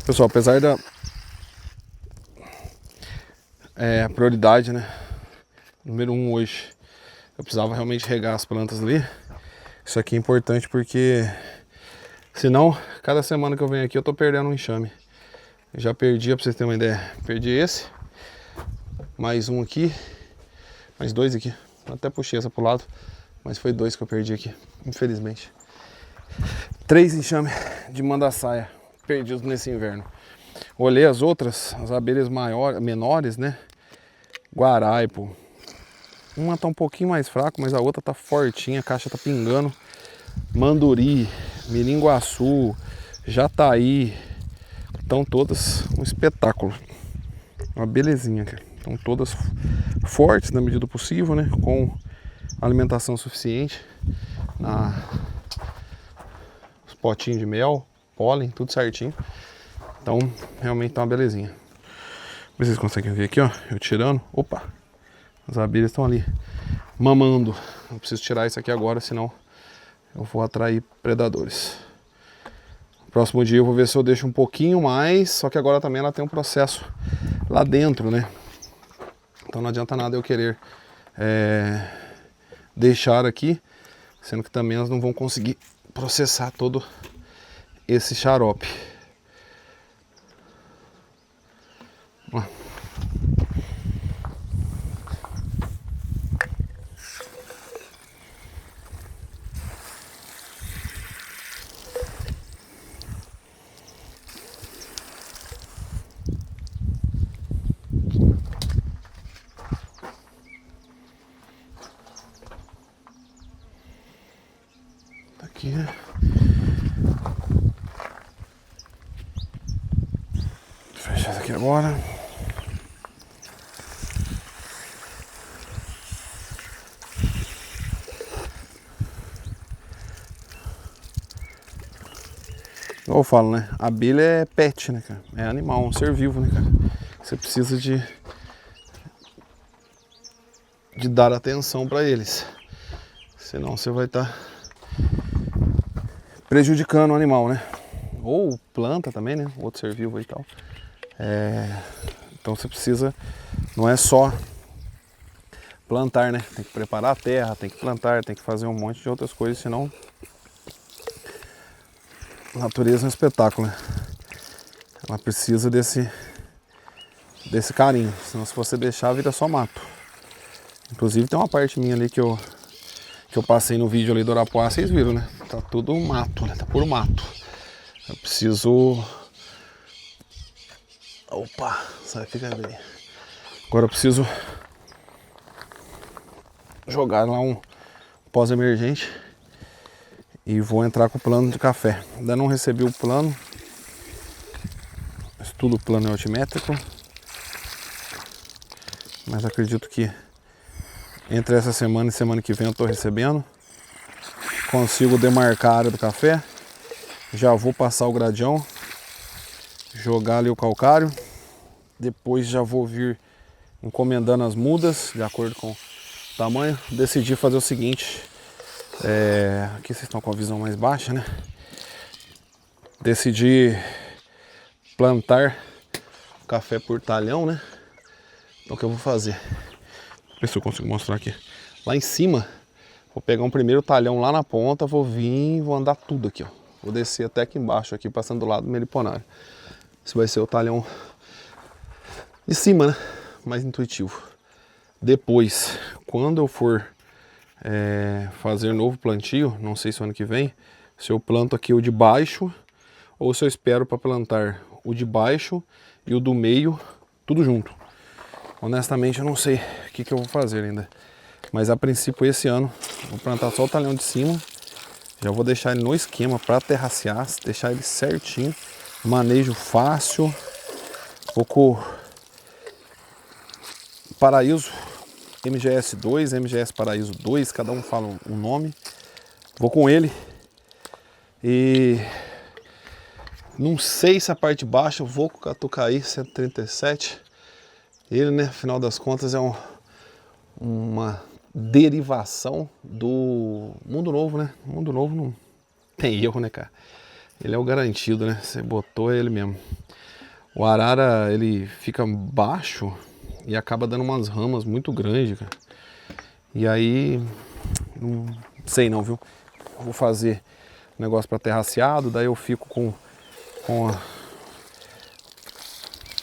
Pessoal, apesar da prioridade, né? Número 1 hoje, eu precisava realmente regar as plantas ali. Isso aqui é importante porque senão, cada semana que eu venho aqui eu tô perdendo um enxame. Eu já perdi, pra vocês terem uma ideia, perdi esse, mais um aqui, mais 2 aqui. Até puxei essa pro lado, mas foi 2 que eu perdi aqui, infelizmente. 3 enxames de mandaçaia perdidos nesse inverno. Olhei as outras, as abelhas menores, né? Guaraipo. Uma tá um pouquinho mais fraca, mas a outra tá fortinha, a caixa tá pingando. Manduri, miringuaçu, jataí, estão todas um espetáculo. Uma belezinha, cara. Estão todas fortes na medida do possível, né? Com alimentação suficiente. Os potinhos de mel, pólen, tudo certinho. Então, realmente tá uma belezinha. Vocês conseguem ver aqui, ó, eu tirando. Opa! As abelhas estão ali mamando. Eu preciso tirar isso aqui agora, senão eu vou atrair predadores. Próximo dia eu vou ver se eu deixo um pouquinho mais, só que agora também ela tem um processo lá dentro, né? Então não adianta nada eu querer deixar aqui, sendo que também elas não vão conseguir processar todo esse xarope. Ó. Tá aqui. Fechar isso aqui agora. Igual eu falo, né? A abelha é pet, né, cara? É animal, um ser vivo, né, cara? Você precisa de dar atenção para eles. Senão você vai estar prejudicando o animal, né? Ou planta também, né? Outro ser vivo e tal. Então você precisa, não é só plantar, né? Tem que preparar a terra, tem que plantar, tem que fazer um monte de outras coisas, senão a natureza é um espetáculo, né? Ela precisa desse carinho, senão se você deixar vira só mato. Inclusive tem uma parte minha ali que eu passei no vídeo ali do Arapuá, vocês viram, né? Tá tudo mato, né? Tá puro mato. Eu preciso... Opa, sai, fica bem. Agora eu preciso jogar lá um pós-emergente e vou entrar com o plano de café. Ainda não recebi o plano. Estudo o plano altimétrico. Mas acredito que entre essa semana e semana que vem eu estou recebendo. Consigo demarcar a área do café. Já vou passar o gradião. Jogar ali o calcário. Depois já vou vir encomendando as mudas de acordo com o tamanho. Decidi fazer o seguinte. Aqui vocês estão com a visão mais baixa, né? Decidi plantar café por talhão, né? Então o que eu vou fazer? Ver se eu consigo mostrar aqui. Lá em cima, vou pegar um primeiro talhão lá na ponta, vou vir, vou andar tudo aqui, ó. Vou descer até aqui embaixo, aqui passando do lado do meliponário. Esse vai ser o talhão de cima, né? Mais intuitivo. Depois, quando eu for fazer novo plantio, não sei se ano que vem, se eu planto aqui o de baixo ou se eu espero para plantar o de baixo e o do meio tudo junto. Honestamente eu não sei o que eu vou fazer ainda, mas a princípio esse ano vou plantar só o talhão de cima, já vou deixar ele no esquema para terracear, deixar ele certinho, manejo fácil. Vou com Paraíso MGS 2, MGS Paraíso 2, cada um fala um nome. Vou com ele e não sei se a parte baixa eu vou com o Catucaí 137. Ele, né, afinal das contas, é uma derivação do Mundo Novo, né? O Mundo Novo não tem erro, né, cara? Ele é o garantido, né? Você botou ele mesmo. O arara, ele fica baixo e acaba dando umas ramas muito grandes, cara. E aí, não sei não, viu? Vou fazer um negócio para terraceado, daí eu fico com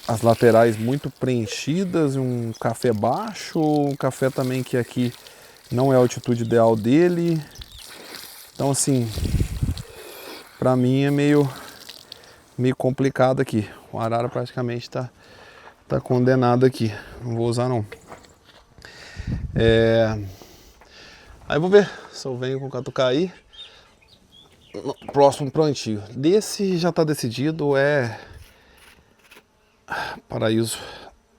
as laterais muito preenchidas, um café baixo, um café também que aqui não é a altitude ideal dele. Então assim, para mim é meio complicado aqui. O arara praticamente tá condenado aqui. Não vou usar não. Aí vou ver se eu venho com o catucaí no próximo plantio. Desse já tá decidido, é Paraíso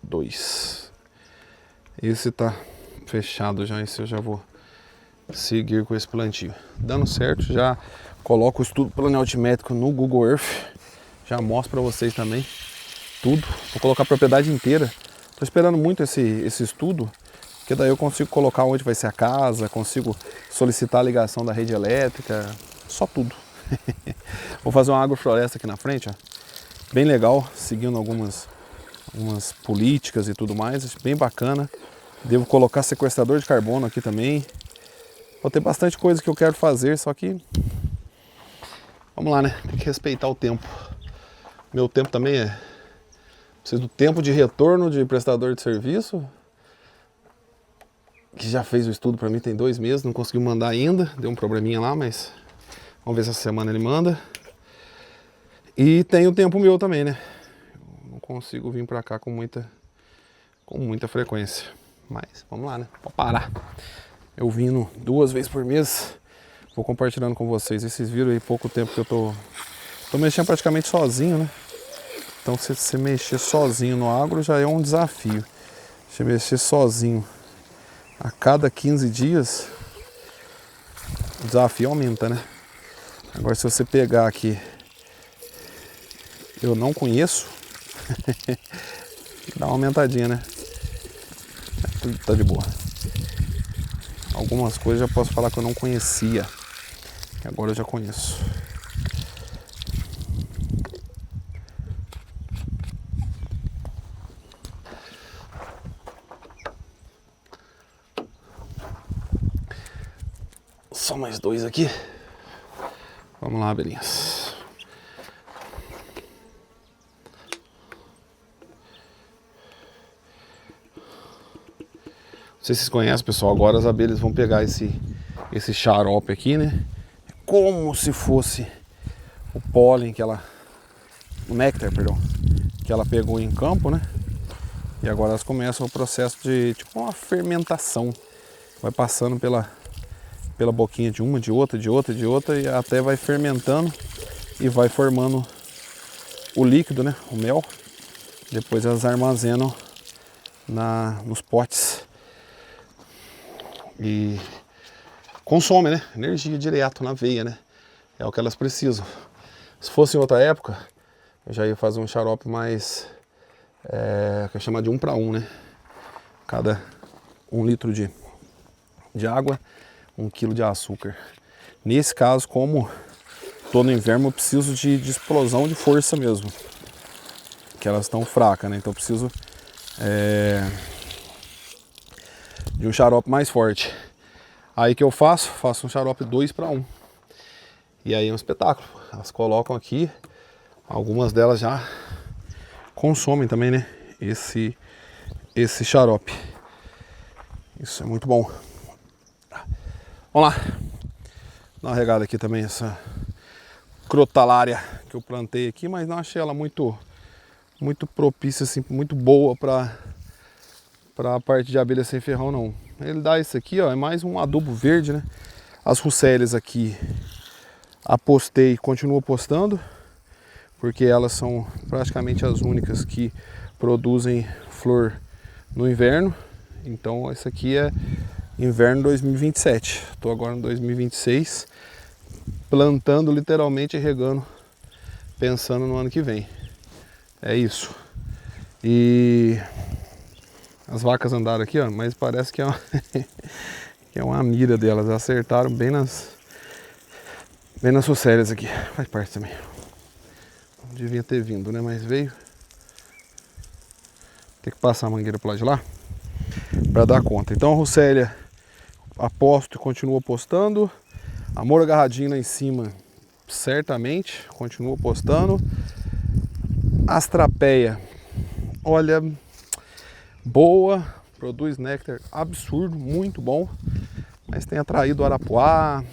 2. Esse tá fechado já, esse eu já vou seguir com esse plantio. Dando certo, já coloco o estudo planimétrico no Google Earth. Já mostro para vocês também tudo. Vou colocar a propriedade inteira. Tô esperando muito esse estudo, porque daí eu consigo colocar onde vai ser a casa, consigo solicitar a ligação da rede elétrica, só tudo. Vou fazer uma agrofloresta aqui na frente, ó. Bem legal, seguindo algumas políticas e tudo mais, bem bacana. Devo colocar sequestrador de carbono aqui também. Vou ter bastante coisa que eu quero fazer, só que vamos lá, né? Tem que respeitar o tempo. Meu tempo também é... Preciso do tempo de retorno de prestador de serviço, que já fez o estudo para mim tem 2 meses, não conseguiu mandar ainda, deu um probleminha lá, mas vamos ver se essa semana ele manda. E tem o tempo meu também, né? Eu não consigo vir para cá com muita frequência, mas vamos lá, né? Pode parar. Eu vindo 2 vezes por mês, vou compartilhando com vocês. E vocês viram aí pouco tempo que eu tô mexendo praticamente sozinho, né? Então se você mexer sozinho no agro já é um desafio. Se mexer sozinho a cada 15 dias, o desafio aumenta, né? Agora se você pegar aqui, eu não conheço, dá uma aumentadinha, né? Tudo tá de boa. Algumas coisas já posso falar que eu não conhecia, que agora eu já conheço. Só mais 2 aqui. Vamos lá, abelhinhas. Não sei se vocês conhecem, pessoal. Agora as abelhas vão pegar esse xarope aqui, né? Como se fosse o pólen que ela... O néctar, perdão. Que ela pegou em campo, né? E agora elas começam o processo de tipo uma fermentação. Vai passando pela boquinha de uma, de outra, e até vai fermentando e vai formando o líquido, né? O mel. Depois elas armazenam nos potes e consome, né? Energia direto na veia, né? É o que elas precisam. Se fosse em outra época, eu já ia fazer um xarope mais que é chamado de 1 para 1, né? Cada 1 litro de água, 1 quilo de açúcar. Nesse caso, como tô no inverno, eu preciso de explosão de força mesmo, que elas estão fracas, né? Então eu preciso de um xarope mais forte. Aí que eu faço um xarope 2 para 1. E aí é um espetáculo. Elas colocam aqui, algumas delas já consomem também, né? Esse xarope. Isso é muito bom. Vamos lá. Dá uma regada aqui também essa crotalária que eu plantei aqui, mas não achei ela muito propícia, assim, muito boa para a parte de abelha sem ferrão, não. Ele dá isso aqui, ó, é mais um adubo verde, né? As russélias aqui apostei, continuo apostando, porque elas são praticamente as únicas que produzem flor no inverno. Então esse aqui é inverno 2027. Estou agora em 2026, plantando literalmente e regando, pensando no ano que vem. É isso. E as vacas andaram aqui, ó, mas parece que é uma, que é uma mira delas. Acertaram bem nas russélias aqui. Faz parte também. Não devia ter vindo, né? Mas veio. Tem que passar a mangueira pro lado de lá para dar conta. Então a Russélia aposto e continuo apostando. Amor agarradinho lá em cima, certamente, continuo apostando. Astrapeia, olha, boa, produz néctar absurdo, muito bom, mas tem atraído o arapuá.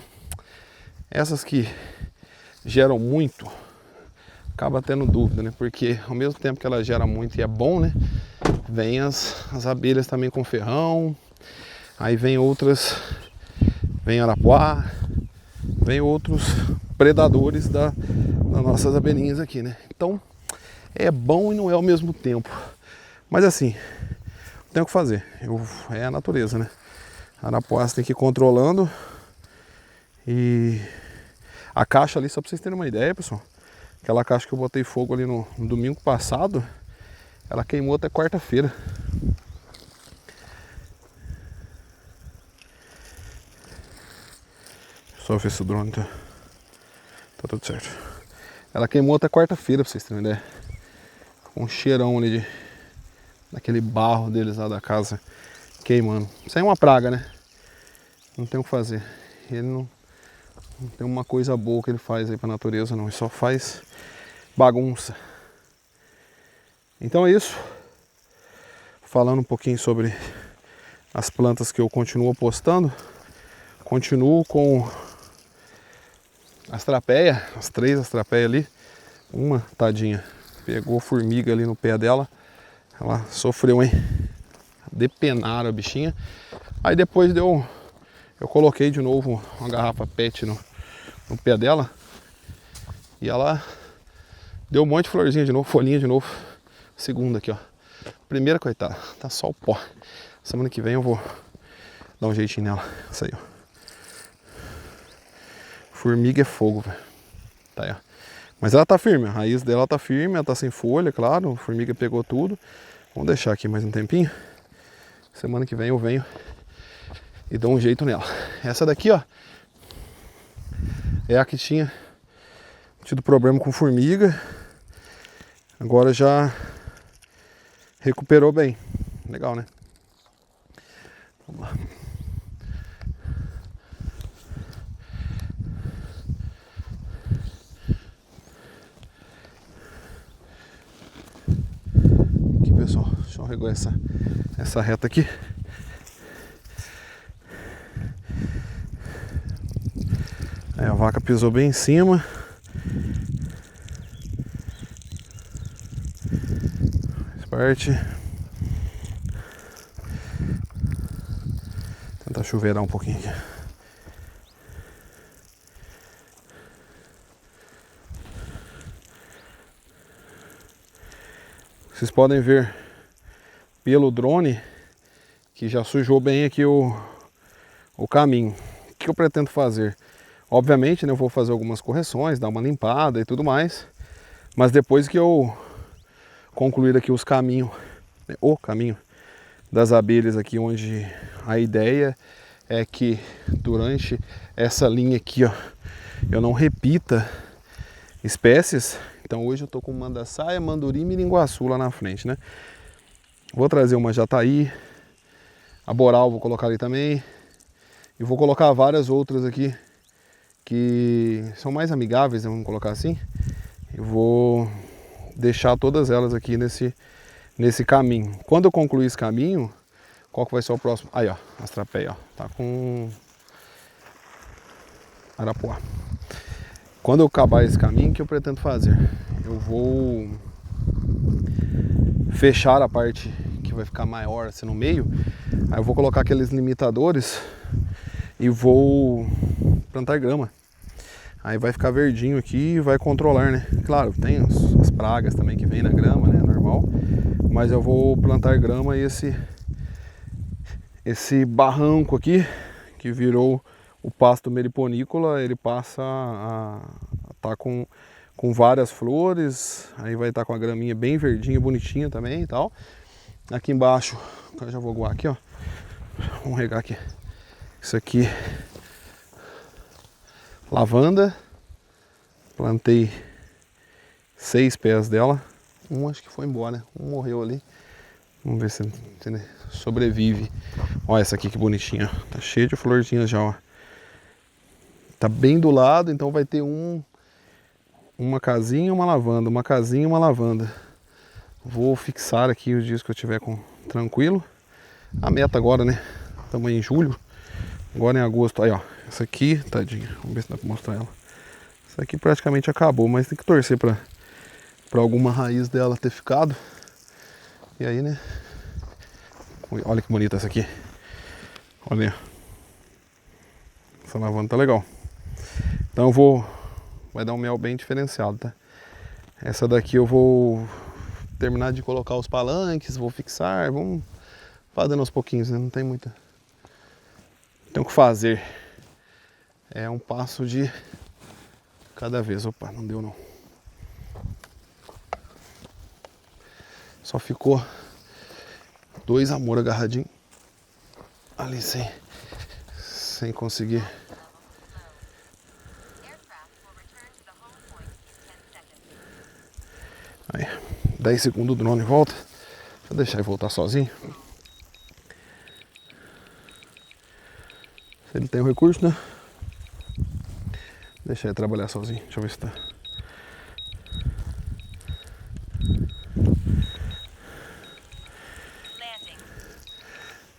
Essas que geram muito, acaba tendo dúvida, né? Porque ao mesmo tempo que ela gera muito e é bom, né? Vem as abelhas também com ferrão, aí vem outras, vem arapuá, vem outros predadores das nossas abelhinhas aqui, né? Então é bom e não é ao mesmo tempo. Mas assim, tem o que fazer. É a natureza, né? A arapuá você tem que ir controlando. E a caixa ali, só pra vocês terem uma ideia, pessoal, aquela caixa que eu botei fogo ali no domingo passado, ela queimou até quarta-feira. Só ver se o drone tá tudo certo. Ela queimou até quarta-feira, pra vocês terem uma ideia. Com um cheirão ali daquele barro deles lá da casa queimando. Isso aí é uma praga, né? Não tem o que fazer. Ele não tem uma coisa boa que ele faz aí pra natureza, não. Ele só faz bagunça. Então é isso. Falando um pouquinho sobre as plantas que eu continuo apostando. Continuo com astrapeia, as 3 astrapeias ali. Uma, tadinha, pegou formiga ali no pé dela. Ela sofreu, hein? Depenaram a bichinha. Aí depois eu coloquei de novo uma garrafa PET no pé dela. E ela deu um monte de florzinha de novo, folhinha de novo. Segunda aqui, ó. Primeira, coitada, tá só o pó. Semana que vem eu vou dar um jeitinho nela. Isso aí, ó. Formiga é fogo, velho. Tá aí, ó. Mas ela tá firme, a raiz dela tá firme, ela tá sem folha, claro. A formiga pegou tudo. Vamos deixar aqui mais um tempinho. Semana que vem eu venho e dou um jeito nela. Essa daqui, ó, é a que tinha tido problema com formiga. Agora já recuperou bem. Legal, né? Vamos lá. Aqui, pessoal, deixa eu regar essa reta aqui. Aí a vaca pisou bem em cima. Parte. Tentar chuveirar um pouquinho aqui. Vocês podem ver pelo drone que já sujou bem aqui o caminho. O que eu pretendo fazer? Obviamente, né, eu vou fazer algumas correções, dar uma limpada e tudo mais. Mas depois que eu concluir aqui os caminhos, o caminho das abelhas aqui, onde a ideia é que durante essa linha aqui, ó, eu não repita espécies. Então hoje eu tô com mandaçaia, manduri e miringuaçu lá na frente, né? Vou trazer uma jataí, a boral vou colocar ali também. E vou colocar várias outras aqui que são mais amigáveis, né, vamos colocar assim. Eu vou deixar todas elas aqui nesse caminho. Quando eu concluir esse caminho, qual que vai ser o próximo? Aí, ó, astrapeia, ó, tá com arapuá. Quando eu acabar esse caminho, o que eu pretendo fazer? Eu vou fechar a parte que vai ficar maior assim no meio. Aí eu vou colocar aqueles limitadores e vou plantar grama. Aí vai ficar verdinho aqui e vai controlar, né? Claro, tem as pragas também que vem na grama, né? Normal. Mas eu vou plantar grama e esse barranco aqui, que virou o pasto meliponícola, ele passa a tá com várias flores. Aí vai estar com a graminha bem verdinha, bonitinha também e tal. Aqui embaixo, eu já vou aguar aqui, ó. Vamos regar aqui. Isso aqui, lavanda. Plantei 6 pés dela. Um acho que foi embora, né? Um morreu ali. Vamos ver se ele sobrevive. Olha essa aqui que bonitinha. Tá cheia de florzinhas já, ó. Tá bem do lado, então vai ter uma casinha e uma lavanda. Uma casinha e uma lavanda. Vou fixar aqui os dias que eu tiver tranquilo. A meta agora, né? Estamos em julho. Agora em agosto. Aí, ó. Essa aqui, tadinha. Vamos ver se dá pra mostrar ela. Essa aqui praticamente acabou, mas tem que torcer pra alguma raiz dela ter ficado. E aí, né? Olha que bonita essa aqui. Olha. Essa lavanda tá legal. Então vai dar um mel bem diferenciado, tá? Essa daqui eu vou terminar de colocar os palanques, vou fixar, vamos fazendo aos pouquinhos, né? Não tem muita... Tem o que fazer. É um passo de cada vez. Opa, não deu não. Só ficou 2 amor agarradinhos ali sem conseguir. Aí, 10 segundos o drone volta. Vou deixar ele voltar sozinho. Se ele tem o recurso, né? Deixa ele trabalhar sozinho. Deixa eu ver se tá.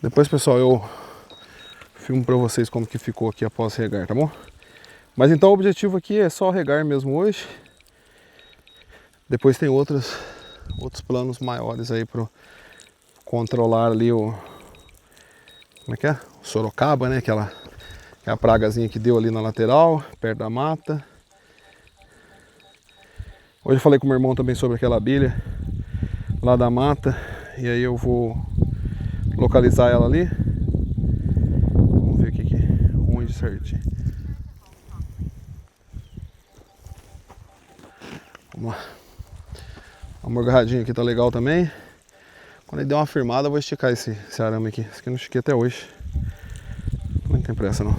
Depois, pessoal, eu filmo pra vocês como que ficou aqui após regar, tá bom? Mas então o objetivo aqui é só regar mesmo hoje. Depois tem outros planos maiores aí para controlar ali o... Como é que é? O sorocaba, né? Aquela pragazinha que deu ali na lateral, perto da mata. Hoje eu falei com o meu irmão também sobre aquela abelha lá da mata. E aí eu vou localizar ela ali. Vamos ver onde certinho. Vamos lá. A morgarradinha aqui tá legal também. Quando ele der uma firmada, eu vou esticar esse arame aqui. Esse aqui eu não estiquei até hoje. Não tem pressa não.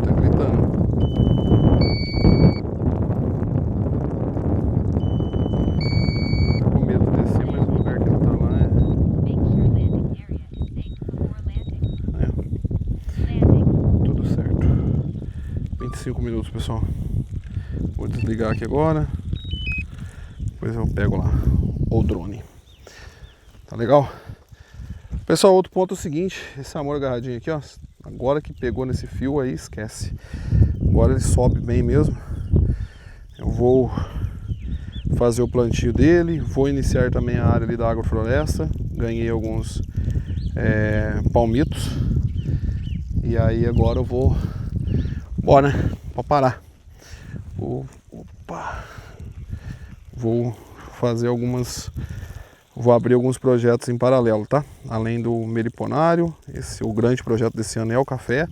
Tá gritando. Tô com medo de descer, mas o lugar que ele tá lá tudo certo. 25 minutos, pessoal. Vou desligar aqui agora. Depois eu pego lá o drone. Tá legal? Pessoal, outro ponto é o seguinte. Esse amor agarradinho aqui, ó. Agora que pegou nesse fio aí, esquece. Agora ele sobe bem mesmo. Eu vou fazer o plantio dele. Vou iniciar também a área ali da agrofloresta. Ganhei alguns palmitos. E aí agora eu vou... Bora, né? Pra parar. Vou fazer vou abrir alguns projetos em paralelo, tá? Além do meliponário, o grande projeto desse ano é o café,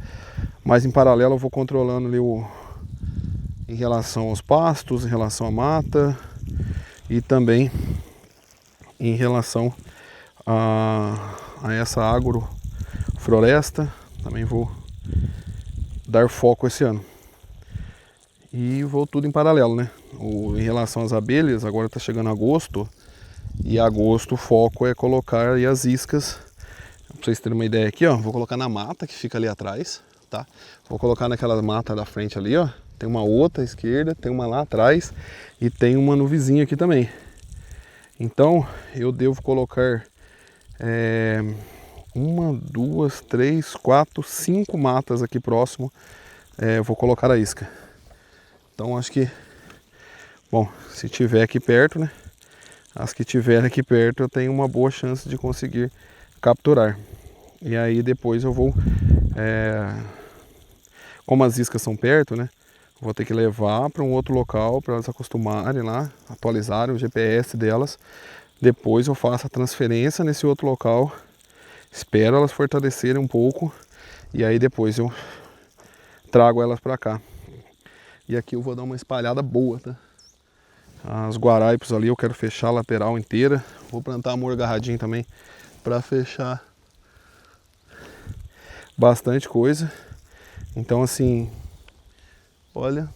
mas em paralelo eu vou controlando ali em relação aos pastos, em relação à mata e também em relação a essa agrofloresta, também vou dar foco esse ano. E vou tudo em paralelo, né? Em relação às abelhas, agora está chegando agosto. E agosto o foco é colocar aí as iscas. Pra vocês terem uma ideia aqui, ó. Vou colocar na mata que fica ali atrás, tá? Vou colocar naquela mata da frente ali, ó. Tem uma outra à esquerda, tem uma lá atrás. E tem uma no vizinho aqui também. Então, eu devo colocar... 1, 2, 3, 4, 5 matas aqui próximo. Vou colocar a isca. Então acho que, bom, se tiver aqui perto, né? As que tiver aqui perto eu tenho uma boa chance de conseguir capturar. E aí depois eu vou, como as iscas são perto, né? Vou ter que levar para um outro local para elas acostumarem lá, atualizarem o GPS delas. Depois eu faço a transferência nesse outro local, espero elas fortalecerem um pouco e aí depois eu trago elas para cá. E aqui eu vou dar uma espalhada boa, tá? As guaraipos ali eu quero fechar a lateral inteira. Vou plantar amor agarradinho também para fechar bastante coisa. Então assim, olha,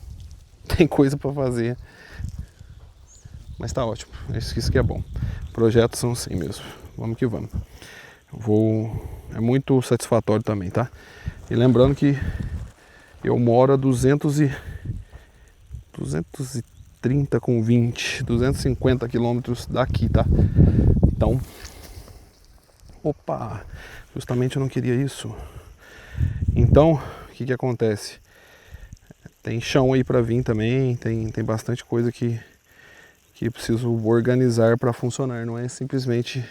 tem coisa para fazer. Mas tá ótimo, isso que é bom. Projetos são assim mesmo, vamos que vamos. É muito satisfatório também, tá? E lembrando que eu moro a 230 com 20, 250 quilômetros daqui, tá? Então, opa, justamente eu não queria isso. Então, o que acontece? Tem chão aí para vir também, tem bastante coisa que preciso organizar para funcionar. Não é simplesmente,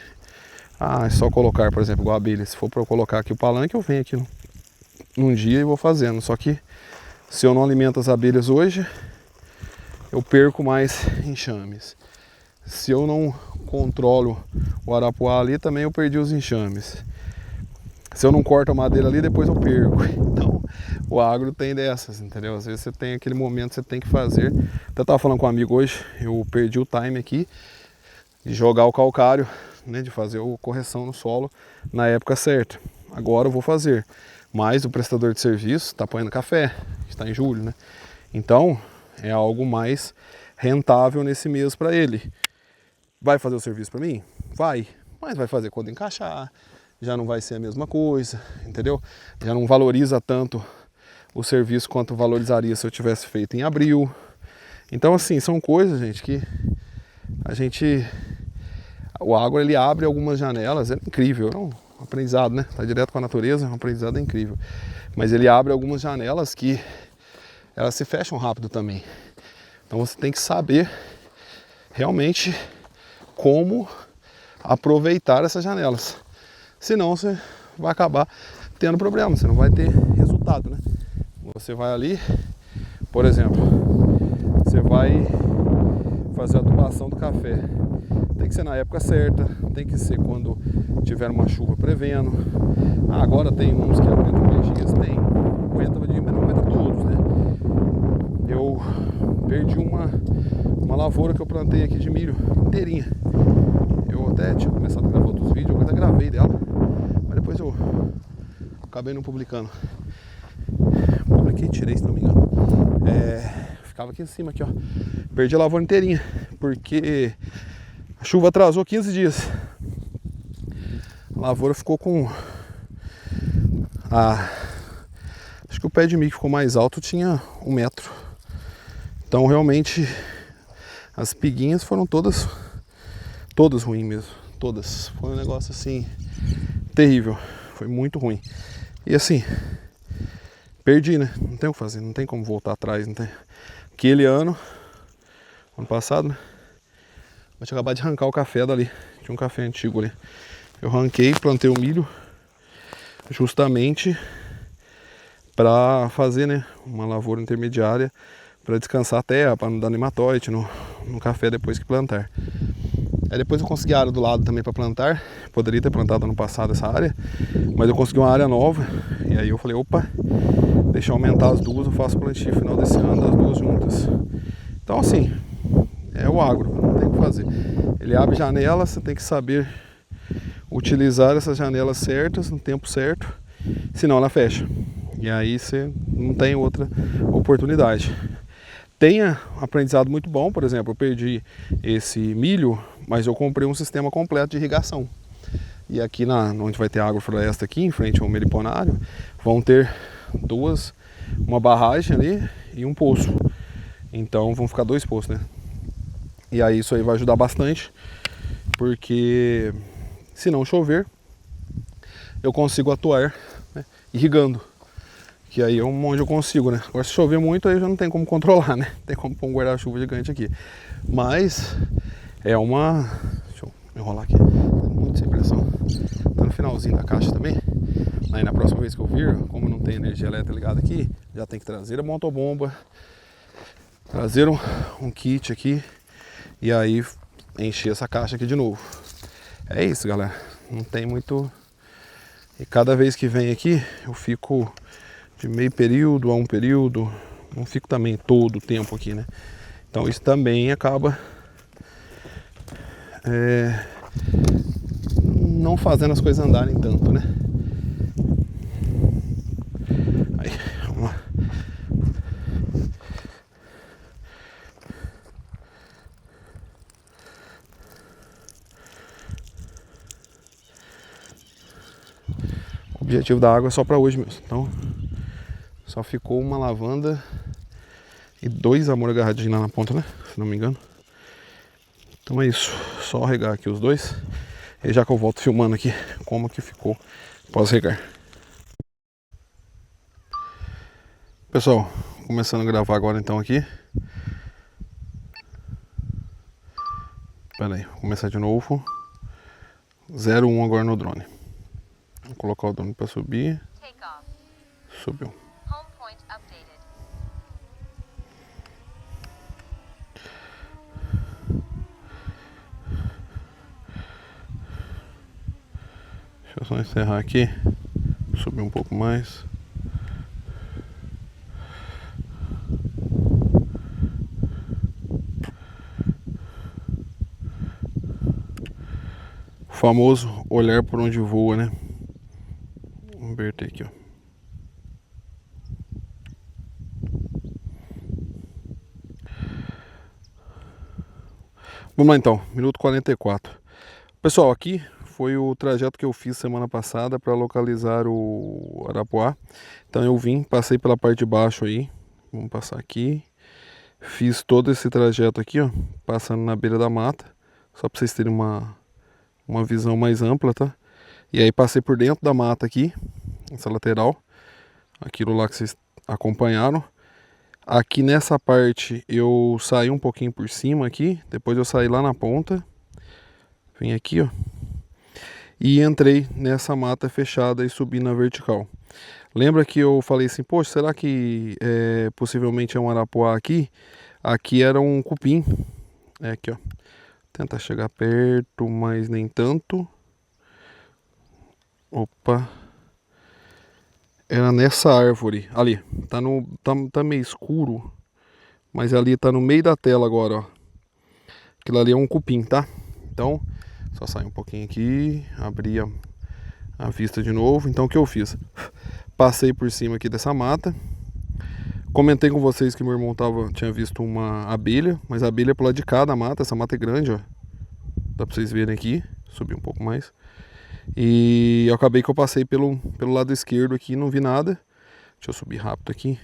é só colocar, por exemplo, igual a abelha. Se for para eu colocar aqui o palanque, eu venho aqui num dia e vou fazendo. Só que se eu não alimento as abelhas hoje, eu perco mais enxames. Se eu não controlo o arapuá ali, também eu perdi os enxames. Se eu não corto a madeira ali, depois eu perco. Então, o agro tem dessas, entendeu? Às vezes você tem aquele momento que você tem que fazer. Até estava falando com um amigo hoje, eu perdi o time aqui de jogar o calcário, né, de fazer a correção no solo na época certa. Agora eu vou fazer. Mas o prestador de serviço está apanhando café, está em julho, né? Então, é algo mais rentável nesse mês para ele. Vai fazer o serviço para mim? Vai. Mas vai fazer quando encaixar. Já não vai ser a mesma coisa, entendeu? Já não valoriza tanto o serviço quanto valorizaria se eu tivesse feito em abril. Então, assim, são coisas, gente, que o agro, ele abre algumas janelas, é incrível, é um aprendizado, né? Tá direto com a natureza, é um aprendizado incrível. Mas ele abre algumas janelas que elas se fecham rápido também. Então você tem que saber realmente como aproveitar essas janelas. Senão você vai acabar tendo problema, você não vai ter resultado, né? Você vai ali, por exemplo, você vai fazer a adubação do café. Tem que ser na época certa, tem que ser quando tiver uma chuva prevendo. Agora tem uns que aguentam mais dias, tem. Aguenta, mas não aguenta todos, né? Eu perdi uma lavoura que eu plantei aqui de milho inteirinha. Eu até tinha começado a gravar outros vídeos, eu até gravei dela, mas depois eu acabei não publicando. Publiquei e tirei, se não me engano. Ficava aqui em cima, aqui, ó. Perdi a lavoura inteirinha, porque a chuva atrasou 15 dias. A lavoura ficou com... acho que o pé de milho que ficou mais alto tinha 1 metro. Então realmente as piguinhas foram todas ruins mesmo. Todas. Foi um negócio assim terrível. Foi muito ruim. E assim, perdi, né? Não tem o que fazer, não tem como voltar atrás. Não tem. Aquele ano passado, né? Eu tinha acabado de arrancar o café dali. Tinha um café antigo ali. Eu arranquei, plantei o milho justamente para fazer, né, uma lavoura intermediária para descansar a terra, para não dar nematóide no café depois que plantar. Aí depois eu consegui a área do lado também para plantar. Poderia ter plantado ano passado essa área, mas eu consegui uma área nova. E aí eu falei, opa, deixa eu aumentar as duas, eu faço plantio final desse ano das duas juntas. Então assim, é o agro, não tem o que fazer. Ele abre janelas, você tem que saber utilizar essas janelas certas no tempo certo, senão ela fecha. E aí você não tem outra oportunidade. Tenha aprendizado muito bom, por exemplo, eu perdi esse milho, mas eu comprei um sistema completo de irrigação. E aqui onde vai ter agrofloresta aqui, em frente ao meliponário, vão ter uma barragem ali e um poço. Então vão ficar 2 poços, né? E aí isso aí vai ajudar bastante, porque se não chover, eu consigo atuar, né, irrigando. Que aí é onde eu consigo, né? Agora se chover muito aí já não tem como controlar, né? Não tem como pôr um guarda-chuva gigante aqui. Mas é uma... Deixa eu enrolar aqui. Tá muito sem pressão. Tá no finalzinho da caixa também. Aí na próxima vez que eu vir, como não tem energia elétrica ligada aqui, já tem que trazer a motobomba, trazer um kit aqui e aí encher essa caixa aqui de novo. É isso, galera. Não tem muito... E cada vez que vem aqui, eu fico de meio período a um período. Não fico também todo o tempo aqui, né? Então isso também acaba não fazendo as coisas andarem tanto, né? Aí, vamos objetivo da água é só para hoje mesmo. Então, só ficou uma lavanda e 2 amor agarradinhos lá na ponta, né? Se não me engano. Então é isso. Só regar aqui os dois. E já que eu volto filmando aqui como que ficou após regar. Pessoal, começando a gravar agora então aqui. Pera aí, vou começar de novo. 01 agora no drone. Vou colocar o drone para subir. Subiu. Deixa eu só encerrar aqui. Subir um pouco mais. O famoso olhar por onde voa, né? Vamos inverter aqui, ó. Vamos lá então, minuto 44. Pessoal, aqui foi o trajeto que eu fiz semana passada para localizar o Arapuá. Então eu vim, passei pela parte de baixo aí. Vamos passar aqui. Fiz todo esse trajeto aqui, ó, passando na beira da mata. Só para vocês terem uma visão mais ampla, tá? E aí passei por dentro da mata aqui, essa lateral. Aquilo lá que vocês acompanharam. Aqui nessa parte eu saí um pouquinho por cima aqui, depois eu saí lá na ponta, vim aqui, ó, e entrei nessa mata fechada e subi na vertical. Lembra que eu falei assim, poxa, será que possivelmente é um arapuá aqui? Aqui era um cupim, é aqui, ó, tentar chegar perto, mas nem tanto. Opa, era nessa árvore, ali, tá meio escuro. Mas ali tá no meio da tela agora, ó. Aquilo ali é um cupim, tá? Então, só sair um pouquinho aqui, abrir a vista de novo. Então, o que eu fiz? Passei por cima aqui dessa mata. Comentei com vocês que meu irmão tinha visto uma abelha, mas a abelha é pro lado de cá da mata. Essa mata é grande, ó. Dá pra vocês verem aqui. Subir um pouco mais. E eu acabei que eu passei pelo lado esquerdo aqui e não vi nada. Deixa eu subir rápido aqui,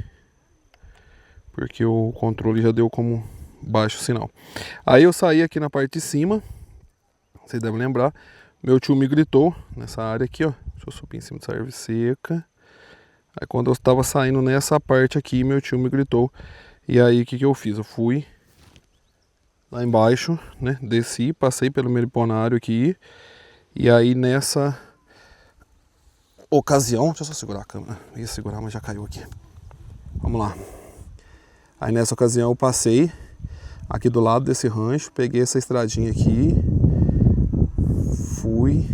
porque o controle já deu como baixo sinal. Aí eu saí aqui na parte de cima, vocês devem lembrar, meu tio me gritou nessa área aqui, ó. Deixa eu subir em cima dessa árvore seca. Aí quando eu estava saindo nessa parte aqui, meu tio me gritou. E aí o que eu fiz? Eu fui lá embaixo, né? Desci, passei pelo meliponário aqui. E aí nessa ocasião, deixa eu só segurar a câmera. Ia segurar, mas já caiu aqui. Vamos lá. Aí nessa ocasião eu passei aqui do lado desse rancho, peguei essa estradinha aqui, fui.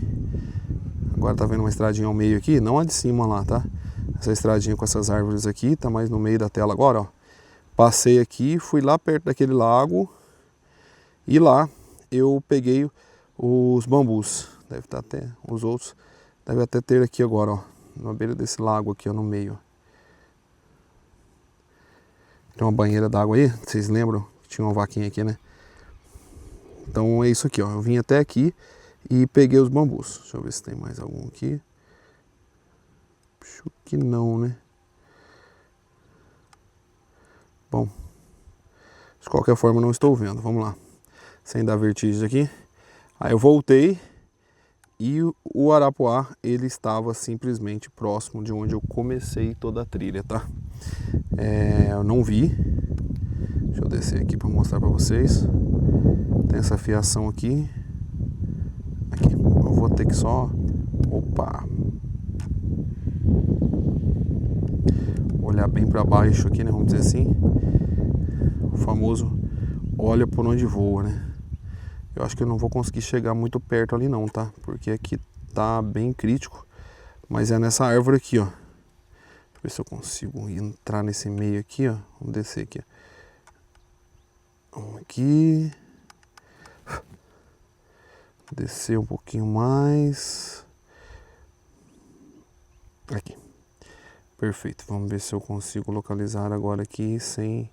Agora tá vendo uma estradinha ao meio aqui, não a de cima lá, tá? Essa estradinha com essas árvores aqui, tá mais no meio da tela agora, ó. Passei aqui, fui lá perto daquele lago e lá eu peguei os bambus. Deve estar até, os outros, deve até ter aqui agora, ó, na beira desse lago aqui, ó, no meio. Tem uma banheira d'água aí, vocês lembram? Tinha uma vaquinha aqui, né? Então é isso aqui, ó. Eu vim até aqui e peguei os bambus. Deixa eu ver se tem mais algum aqui. Acho que não, né? Bom, de qualquer forma não estou vendo. Vamos lá. Sem dar vertigem aqui. Aí eu voltei e o arapuá, ele estava simplesmente próximo de onde eu comecei toda a trilha, tá? Eu não vi. Deixa eu descer aqui para mostrar para vocês. Tem essa fiação aqui. Aqui, eu vou ter que só... Opa! Olhar bem para baixo aqui, né? Vamos dizer assim. O famoso olha por onde voa, né? Eu acho que eu não vou conseguir chegar muito perto ali não, tá? Porque aqui tá bem crítico. Mas é nessa árvore aqui, ó. Deixa eu ver se eu consigo entrar nesse meio aqui, ó. Vamos descer aqui, ó. Vamos aqui. Descer um pouquinho mais. Aqui. Perfeito. Vamos ver se eu consigo localizar agora aqui sem...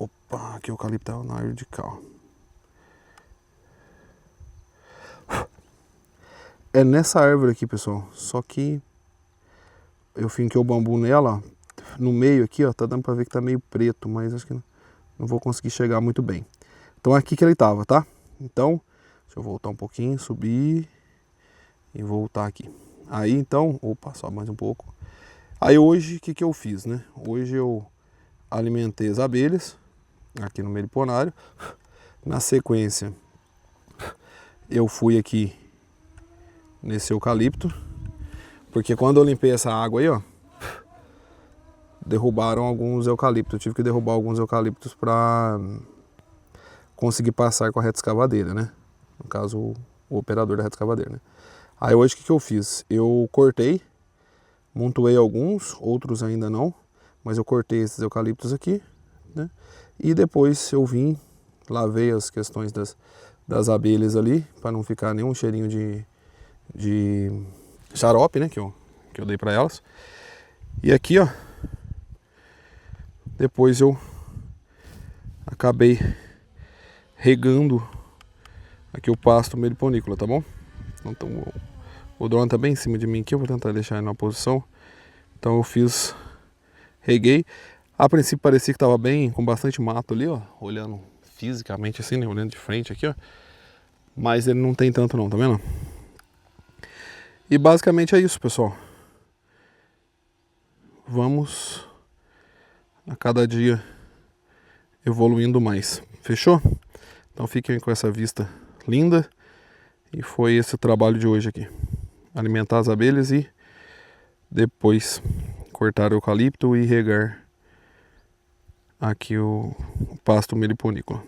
Opa, aqui o eucalipto tá na árvore de cá. é nessa árvore aqui, pessoal. Só que eu finquei o bambu nela, ó, no meio aqui, ó, tá dando pra ver que tá meio preto, mas acho que não vou conseguir chegar muito bem. Então é aqui que ele tava, tá? Então, deixa eu voltar um pouquinho, subir e voltar aqui. Aí então, opa, só mais um pouco. Aí hoje, o que que eu fiz, né? Hoje eu alimentei as abelhas aqui no meliponário. Na sequência, eu fui aqui nesse eucalipto, porque quando eu limpei essa água aí, ó, derrubaram alguns eucaliptos. Eu tive que derrubar alguns eucaliptos para conseguir passar com a reta escavadeira, né? No caso, o operador da reta escavadeira, né? Aí hoje o que que eu fiz? Eu cortei, montuei alguns, outros ainda não, mas eu cortei esses eucaliptos aqui, né? E depois eu vim, lavei as questões das abelhas ali, para não ficar nenhum cheirinho de xarope, né? Que eu dei para elas. E aqui, ó, depois eu acabei regando aqui o pasto meliponícola, tá bom? Então o drone tá bem em cima de mim aqui, eu vou tentar deixar ele numa posição. Então eu fiz, reguei. A princípio parecia que tava bem, com bastante mato ali, ó, olhando fisicamente assim, né, olhando de frente aqui, ó. Mas ele não tem tanto não, tá vendo? E basicamente é isso, pessoal. Vamos a cada dia evoluindo mais. Fechou? Então fiquem com essa vista linda. E foi esse o trabalho de hoje aqui. Alimentar as abelhas e depois cortar o eucalipto e regar aqui o pasto meliponícola.